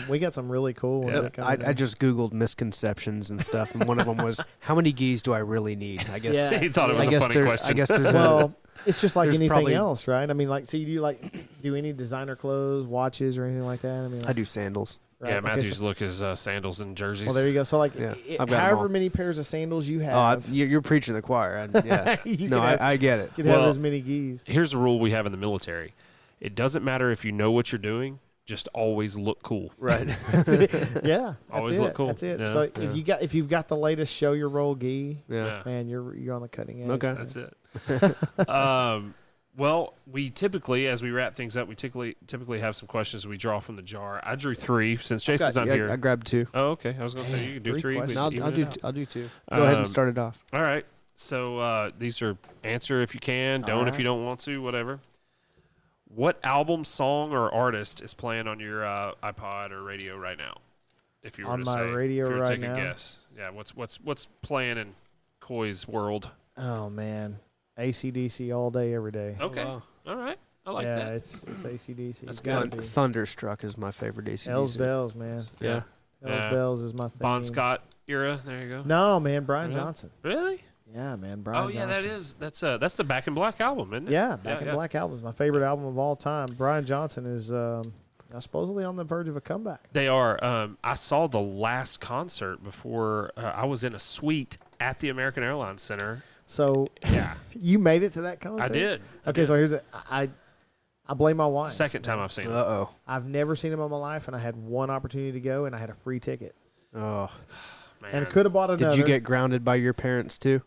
We got some really cool ones. that come in. I just Googled misconceptions and stuff, and one of them was, how many gis do I really need? I guess Yeah. He thought it was I a guess funny there- question. I guess there's Well, it's just like There's anything probably- else, right? I mean, like, so you do any designer clothes, watches, or anything like that? I mean, I do sandals. right? Yeah, Okay, Matthew's so- look is sandals and jerseys. well, there you go. So, like, Yeah, I've got 'em however all. many pairs of sandals you Oh, have, you're preaching the choir. Yeah. you No, can have, I get it. you can have Well, as many gis. Here's the rule we have in the military. It doesn't matter if you know what you're doing, just always look cool. Right. That's it. Yeah, that's Always it. look cool. That's it. Yeah, So yeah. if you've got the latest show your roll gi, Yeah. man, you're on the cutting edge. Okay. That's it. Well, we typically, as we wrap things up, we typically have some questions we draw from the jar. I drew 3 since Jason's not here. I grabbed 2. Oh, okay. I was going to say you can do 3 3. questions. No, but I'll even do. it out. I'll do 2. Go ahead Um, and start it off. All right. So these are answer if you can, All don't if right. you don't want to, whatever. What album, song, or artist is playing on your iPod or radio right now? If you were On to my say, radio if you were to right take now? a guess, yeah. What's playing in Coy's world? Oh man, AC/DC all day, every day. Okay, wow. all right, I like yeah, that. it's AC/DC. That's It's gotta good. be. Thunderstruck is my favorite AC/DC. Hell's Bells, man. Yeah, Hell's Yeah. Bells is my thing. Bon Scott era. There you go. No, man, Brian Really? Johnson. Really? Yeah, man, Brian. Oh yeah, Johnson. that's the Back in Black album, isn't it? Yeah, Back in yeah. Black album is my favorite album of all time. Brian Johnson is supposedly on the verge of a comeback. They are. I saw the last concert before I was in a suite at the American Airlines Center. So Yeah, you made it to that concert? I did. Okay, so here's it. I blame my wife. Second time I've seen it. Uh-oh. I've never seen him in my life, and I had one opportunity to go, and I had a free ticket, Oh. Man. and could have bought another. Did you get grounded by your parents too?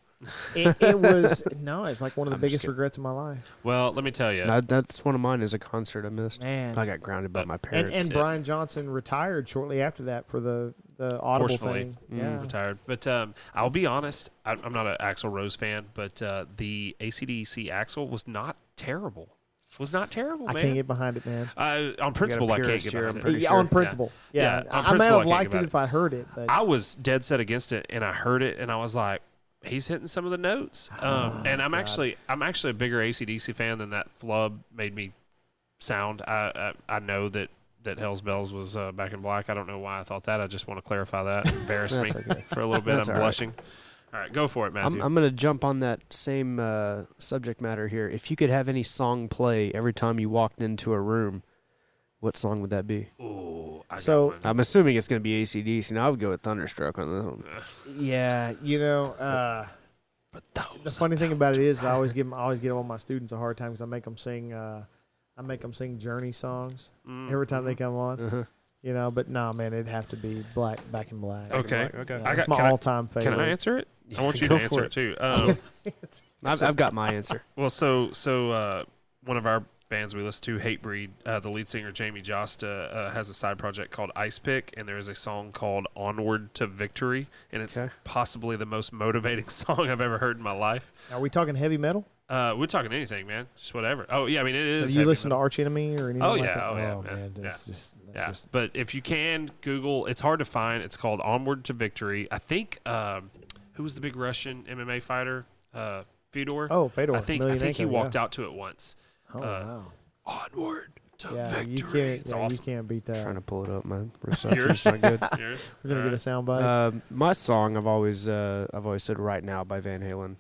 It was no. It's like one of the I'm just biggest kidding. regrets of my life. Well, let me tell you. That's one of mine is a concert I missed. Man, I got grounded by my parents. and Brian Johnson retired shortly after that for the Audible Fortunately. thing. Yeah. Retired. But I'll be honest, I'm not an Axl Rose fan, but the AC/DC Axl was not terrible. Was not terrible, I man. can't get behind it, man. On principle, I can't purist get here, behind I'm it. pretty Yeah, sure. on principle. Yeah, Yeah, on I might principle, I have can't liked get it about if I heard it, but I was dead set against it, and I heard it, and I was like, he's hitting some of the notes. And I'm God. actually a bigger AC/DC fan than that flub made me sound. I know that Hell's Bells was Back in Black. I don't know why I thought that. I just want to clarify that. Embarrass me That's okay. for a little bit. That's I'm all right. blushing. All right, go for it, Matthew. I'm going to jump on that same subject matter here. If you could have any song play every time you walked into a room, what song would that be? Ooh, I So- got one. I'm assuming it's going to be AC/DC. Now I would go with Thunderstruck on this one. yeah, But those the funny thing about it is I always give all my students a hard time because I make them sing Journey songs every time they come on. Uh-huh. But no, man, it'd have to be Back in Black. Okay. Okay. Yeah, I it's got- my can I- all-time favorite. Can I answer it? I want you Go to for answer it too. I've got my answer. Well, so one of our bands we listen to, Hatebreed, the lead singer Jamie Josta has a side project called Ice Pick, and there is a song called Onward to Victory, and it's Okay. possibly the most motivating song I've ever heard in my life. Are we talking heavy metal? We're talking anything, man. Just whatever. Oh yeah, I mean it is. Have you heavy listened to metal. Arch Enemy or anything Oh, like yeah. that? Oh, yeah, Oh, man. that's Yeah. just Yeah, just but if you can Google, it's hard to find. It's called Onward to Victory. I think who was the big Russian MMA fighter? Fedor. Oh, Fedor. I think he walked out to it once. Oh, wow. Onward to Yeah, victory. you can't. It's Yeah, awesome. you can't beat that. Trying to pull it up, man. Reception's not good. Yours? We're gonna All get a sound bite. My song I've always said "Right Now" by Van Halen.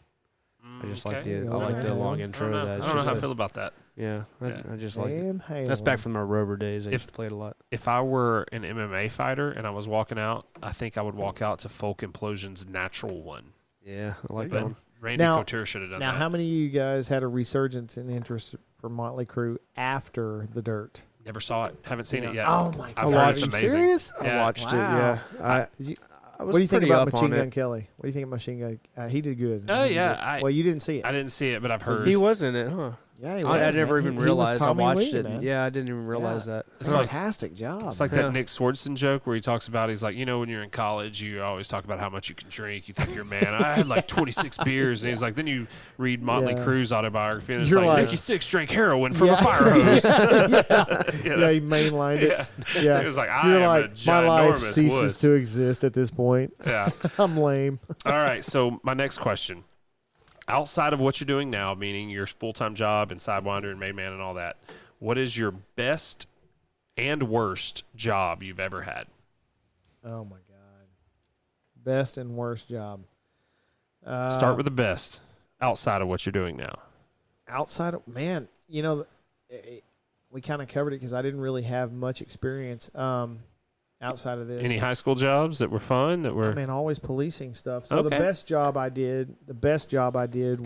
I just like Okay. the long I intro. don't know, That I it's don't know just how I a- feel about that. Yeah, Yeah. I just like it. Van Halen. That's back from our Rover days. I If- used to play it a lot. If I were an MMA fighter and I was walking out, I think I would walk out to Folk Implosion's Natural One. Yeah, I like But that one. Randy Now- Couture should have done Now, that. how many of you guys had a resurgence in interest for Motley Crue after the Dirt? Never saw it. Haven't seen it yet. Oh my I've god! heard Are it's you amazing. serious? Yeah. I watched it. Wow. Yeah, Did you- I was What do you think pretty about up Machine on Gun it. Kelly? What do you think of Machine Gun? He did good. Oh, He did yeah, good. Well, you didn't see it. I didn't see it, but I've heard. He was in it, huh? Yeah, he I was, never man. even He was realized. I Tommy watched Lee, it. man. Yeah, I didn't even realize that. It's like- Fantastic job. It's like Yeah. that Nick Swardson joke where he talks about, he's like, when you're in college, you always talk about how much you can drink. You think you're a man. I had like 26 beers. And he's like, then you read Motley Yeah. Crue's autobiography, and it's You're like, like- Nicky Six drank heroin from Yeah. a fire hose. yeah, he mainlined it. Yeah. It was like, I You're am like, a my life ginormous ceases wuss. to exist at this point. Yeah. I'm lame. All right. So my next question. Outside of what you're doing now, meaning your full-time job and Sidewinder and Mayman and all that, what is your best and worst job you've ever had? Oh my god. Best and worst job. Start with the best outside of what you're doing now. Outside of we kind of covered it because I didn't really have much experience outside of this. Any high school jobs that were fun that were Man, always policing stuff. So the Okay. best job I did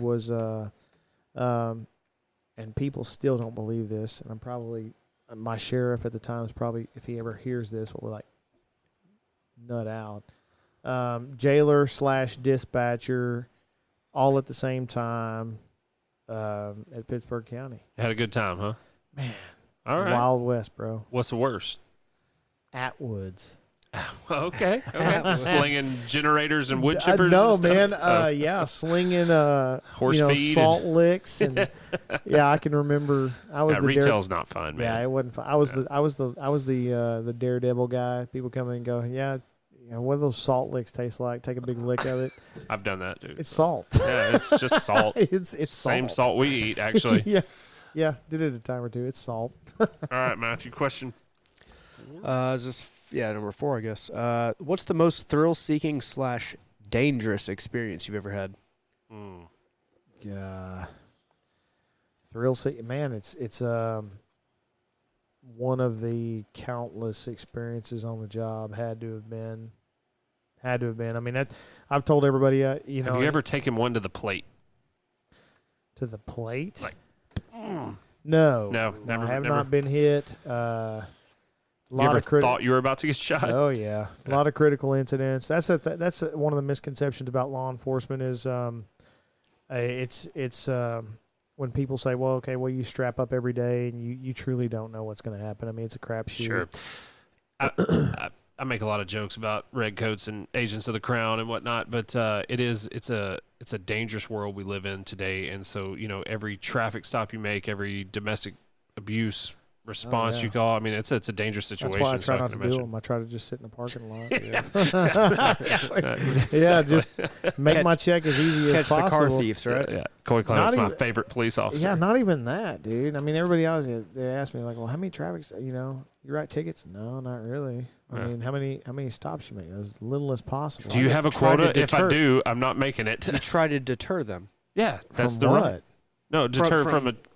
was and people still don't believe this, and I'm probably my sheriff at the time is probably, if he ever hears this, will like nut out. Jailer / dispatcher, all at the same time at Pittsburgh County. had a good time, huh? Man, All right. Wild West, bro. What's the worst? Atwoods. Okay. Slinging generators and wood chippers. No, and stuff? man. Oh. Yeah, slinging Horse feed salt licks and yeah, I can remember. I was Yeah, the retail's not fun, man. yeah, it wasn't fun. I was the daredevil guy. People come in and go, yeah, what do those salt licks taste like? Take a big lick of it. I've done that, dude. It's salt. Yeah, it's just salt. it's Same salt we eat, actually. yeah. Did it a time or two. It's salt. All right, Matthew, question. Is this number 4, I guess. What's the most thrill-seeking / dangerous experience you've ever had? Yeah. Thrill seeking, man. It's one of the countless experiences on the job. Had to have been. I mean, I've told everybody. Have you ever taken one to the plate? to the plate? Like, no, never. I have never. not been hit. You ever thought you were about to get shot? Oh yeah, a lot of critical incidents. That's one of the misconceptions about law enforcement is It's when people say, well, okay, well, you strap up every day and you truly don't know what's going to happen. I mean, it's a crapshoot. Sure. I make a lot of jokes about redcoats and agents of the crown and whatnot, but it's a dangerous world we live in today. And so, every traffic stop you make, every domestic abuse response you call, I mean, it's a dangerous situation. That's why I try so not to imagine. do them. I try to just sit in the parking lot. Yeah, just make my check as easy as possible. Catch the car thieves, right? Yeah. Coy Clements, my even- favorite police officer. Yeah, not even that, dude. I mean, everybody else, they ask me like, well, how many traffic, you write tickets? No, not really. I Yeah. mean, how many stops you make? As little as possible. Do you have a Try to quota? If I deter- do, I'm not making it. You try to deter them. Yeah, that's From the what? right. No, deter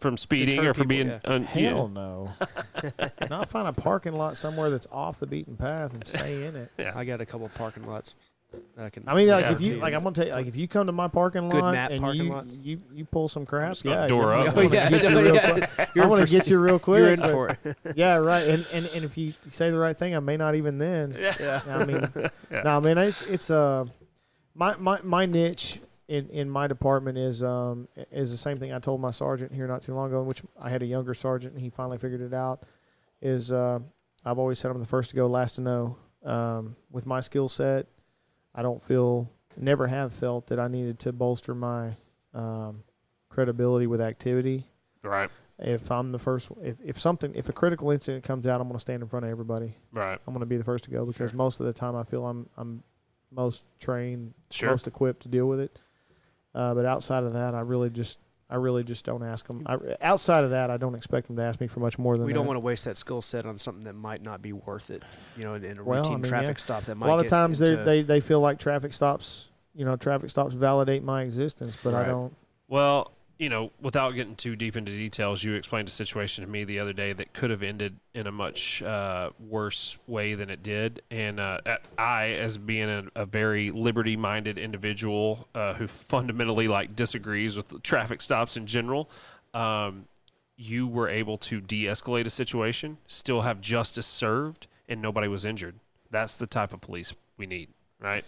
from speeding deter or from people, being Hell no. Not find a parking lot somewhere that's off the beaten path and stay in it. Yeah. I got a couple parking lots that I can. I mean, like Yeah. if you like, I'm gonna tell you, like if you come to my parking Good lot nap and parking you, lots. you pull some crap, Just gonna yeah, door I'm up. gonna Oh, yeah. get you real Yeah. quick. You're I'm gonna for- get you real quick. You're in but- for it. Yeah, right. And if you say the right thing, I may not even then. Yeah. I mean, Yeah. no, I mean it's my niche in my department is the same thing I told my sergeant here not too long ago, in which I had a younger sergeant and he finally figured it out. Is I've always said I'm the first to go, last to know. With my skill set, I never have felt that I needed to bolster my credibility with activity. Right. If I'm the first, if a critical incident comes out, I'm going to stand in front of everybody. Right. I'm going to be the first to go because most of the time I feel I'm most trained, Sure. most equipped to deal with it. But outside of that, I really just don't ask them. Outside of that, I don't expect them to ask me for much more than We that. don't want to waste that skill set on something that might not be worth it. In a Well, routine I mean, traffic yeah. stop that A might. lot of get times into- they feel like traffic stops validate my existence, but I Right. don't. Well, without getting too deep into details, you explained a situation to me the other day that could have ended in a much worse way than it did. And I, as being a very liberty-minded individual who fundamentally disagrees with traffic stops in general, you were able to de-escalate a situation, still have justice served, and nobody was injured. That's the type of police we need, right?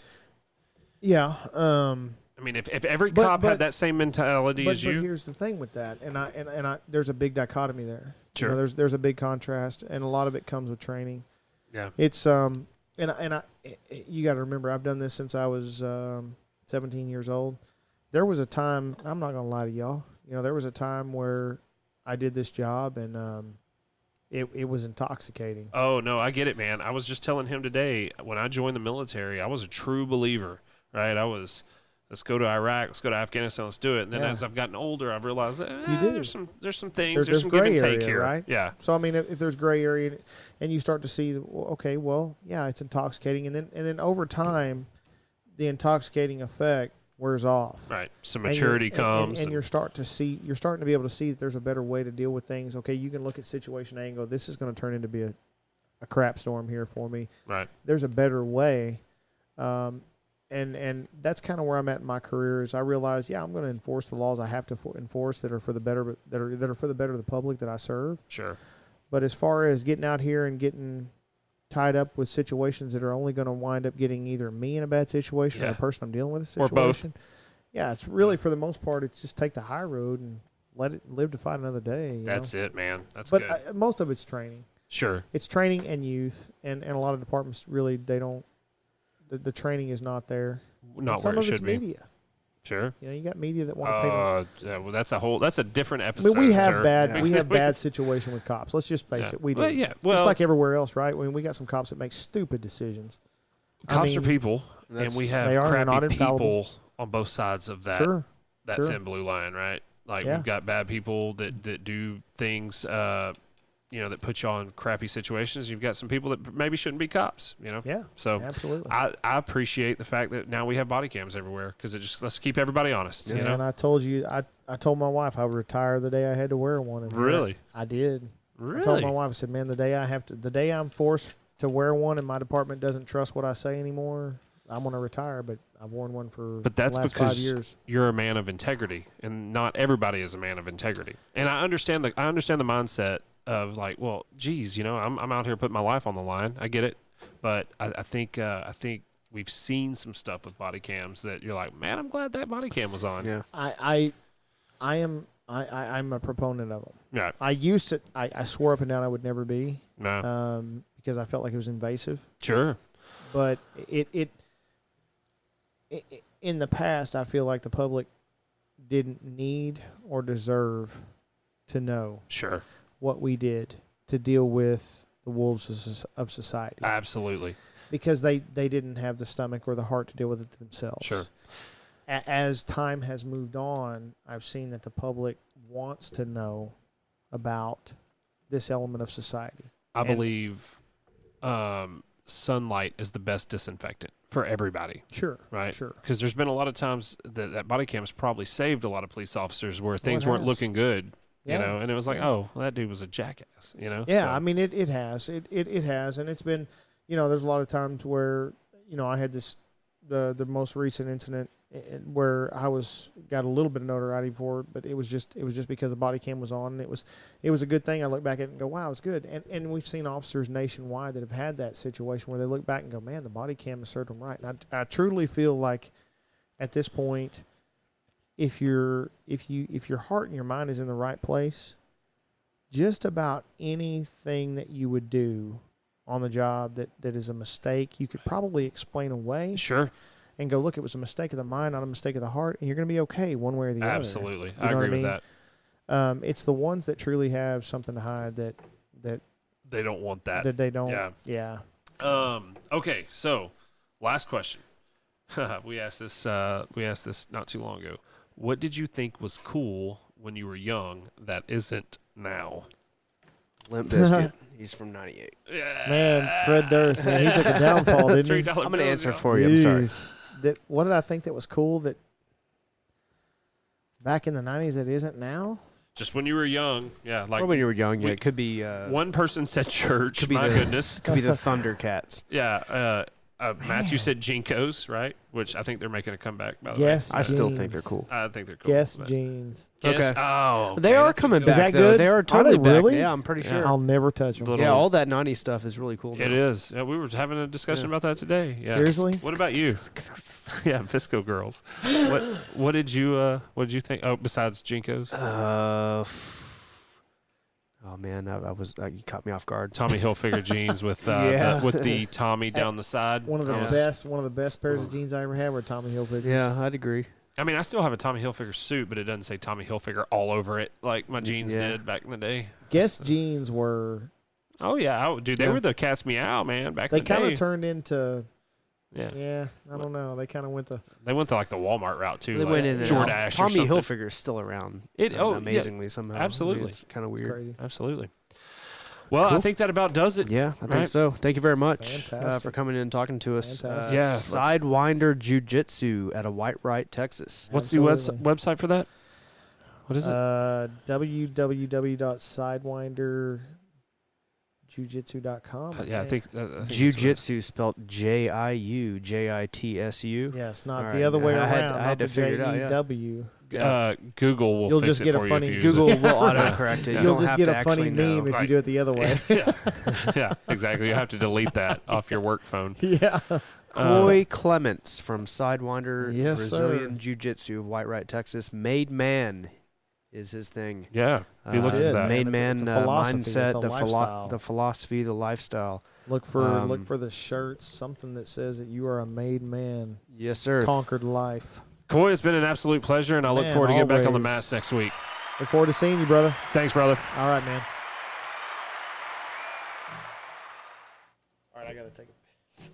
Yeah. I mean, if every But- cop but- had that same mentality But as you, here's the thing with that, and I there's a big dichotomy there. Sure. There's a big contrast, and a lot of it comes with training. yeah, It's you got to remember, I've done this since I was 17 years old. There was a time, I'm not gonna lie to y'all. There was a time where I did this job, and it was intoxicating. Oh, no, I get it, man. I was just telling him today, when I joined the military, I was a true believer, right? Let's go to Iraq, let's go to Afghanistan, let's do it. And then Yeah. as I've gotten older, I've realized that, You do. there's some things, There's some give and gray take area, here. right? Yeah, So I mean, if there's gray area, and you start to see, okay, well, yeah, it's intoxicating, and then over time, the intoxicating effect wears off. right. Some And maturity you're- comes. and you're starting to be able to see that there's a better way to deal with things. Okay, you can look at situation A and go, this is going to turn into be a crap storm here for me. right. There's a better way, and that's kind of where I'm at in my career. Is I realize, yeah, I'm going to enforce the laws I have to enforce that are for the better, that are for the better of the public that I serve. Sure. But as far as getting out here and getting tied up with situations that are only going to wind up getting either me in a bad situation or Yeah. the person I'm dealing with a Or situation. both. Yeah, it's really, for the most part, it's just take the high road and let it live to fight another day. you That's know? it, man. That's But good. most of it's training. Sure. It's training and youth, and a lot of departments really, they don't, the training is not there. Not And some where it of should it's be. media. Sure. You got media that want to pay them. Yeah, well, that's a different I episode. mean, we have sir. Yeah. we have bad situation with cops. Let's just face Yeah. it, we do. Well, yeah. Well, Just like everywhere else, right? I mean, we got some cops that make stupid decisions. cops are mean, people, and That's- we have they are, they're not crappy infallible. people on both sides of that Sure. that sure. thin blue line, right? Like Yeah. we've got bad people that do things, that put you on crappy situations. You've got some people that maybe shouldn't be cops, Yeah, So absolutely. I appreciate the fact that now we have body cams everywhere because let's keep everybody honest. You know, And I told you, I told my wife I would retire the day I had to wear one. And Really? I did. really, I told my wife, I said, man, the day I'm forced to wear one and my department doesn't trust what I say anymore, I'm going to retire. But I've worn one for But that's the last because 5 years. you're a man of integrity, and not everybody is a man of integrity. And I understand the mindset of like, well, geez, I'm out here putting my life on the line. I get it, but I think we've seen some stuff with body cams that you're like, man, I'm glad that body cam was on. Yeah. I'm a proponent of them. Yeah. I used to. I swore up and down I would never be, No. because I felt like it was invasive. Sure. But it in the past, I feel like the public didn't need or deserve to know Sure. what we did to deal with the wolves of society, Absolutely. because they didn't have the stomach or the heart to deal with it themselves. Sure. As time has moved on, I've seen that the public wants to know about this element of society. I believe sunlight is the best disinfectant for everybody. Sure. Right? Sure. Because there's been a lot of times that body cams probably saved a lot of police officers where things weren't has. looking good, Yeah. you know, and it was like, oh, well, that dude was a jackass, you know? Yeah, So, I mean, it has. It has. And it's been, there's a lot of times where, I had the most recent incident where I got a little bit of notoriety for it, but it was just because the body cam was on, and it was a good thing. I look back at it and go, wow, it's good. And we've seen officers nationwide that have had that situation where they look back and go, man, the body cam has served them right. And I truly feel like at this point, if your heart and your mind is in the right place, just about anything that you would do on the job that is a mistake, you could probably explain away. Sure. And go, look, it was a mistake of the mind, not a mistake of the heart, and you're going to be okay one way or the other. Absolutely. You I know what agree I with mean? that. It's the ones that truly have something to hide that They don't want that. they don't. Yeah. Yeah. Okay, so last question. we asked this not too long ago. What did you think was cool when you were young that isn't now? Limp Bizkit. He's from '98. Man, Fred Durst, man, he took a downfall, didn't he? $3 I'm going to bills, answer yeah. for you. I'm sorry. Jeez. What did I think that was cool that back in the 90s that isn't now? Just when you were young, yeah. Like Or when you were young, yeah, it could be. one person said church. Could be My the- goodness. Could be the Thundercats. Yeah. Matthew said Jinkos, right? Which I think they're making a comeback. By the Yes, way. I still Jeans. think they're cool. I think they're cool. Guess but- jeans. Guess- Okay. Oh, They okay, are that's a coming good- back, that though. good? They are Are totally they back. really? Yeah, I'm pretty sure. I'll never touch them. Little- Yeah, all that 90s stuff is really cool. It now. is. Yeah, we were having a discussion Yeah. about that today. Yeah. Seriously? What about you? Yeah, Visco girls. What did you think? Oh, besides Jinkos, Oh man, I was you caught me off guard. Tommy Hilfiger jeans with Yeah. with the Tommy down the side. One of the best pairs of jeans I ever had were Tommy Hilfiger. Yeah, I'd agree. I mean, I still have a Tommy Hilfiger suit, but it doesn't say Tommy Hilfiger all over it like my jeans Yeah. did back in the day. Guess jeans were Oh yeah, dude, they Yeah. were the Cat's Meow, man. Back they in the kind day. of turned into Yeah. I don't know. They kind of went the They went to like the Walmart route too. They like went in and Jordache out. or Tommy something. Hilfiger is still around. Yeah, amazingly somehow. absolutely. It's kind of it's weird. crazy. Absolutely. Well, I Cool. think that about does it. Yeah, I think Right. so. Thank you very much for Fantastic. coming in and talking to us. Fantastic. Yeah, Sidewinder Jiu Jitsu at a Whitewright, Texas. What's the Absolutely. website for that? What is it? www.sidewinderjujitsu.com. Yeah, I think Jiu Jitsu spelled JIUJITSU. Yes, not All the right. other way I had- around. I not had to the figure it out, yeah. JEW. Google will You'll fix just it get a for funny- you if you use Google it. will autocorrect it. You You'll don't just have get to a funny actually know. meme if you Right. do it the other way. Yeah, exactly. You have to delete that off your work phone. yeah. Coy Clements from Sidewinder Yes, Brazilian sir. Jiu Jitsu of Whitewright, Texas. Made man is his thing. Yeah, be looking it. for that. Made And it's man a philosophy. mindset, It's a the lifestyle. the philosophy, the lifestyle. Look for the shirts, something that says that you are a made man, Yes, sir. conquered life. Coy, it's been an absolute pleasure, and I look Man, forward to getting back on the always. mats next week. Look forward to seeing you, brother. Thanks, brother. All right, man. All right, I got to take a piss.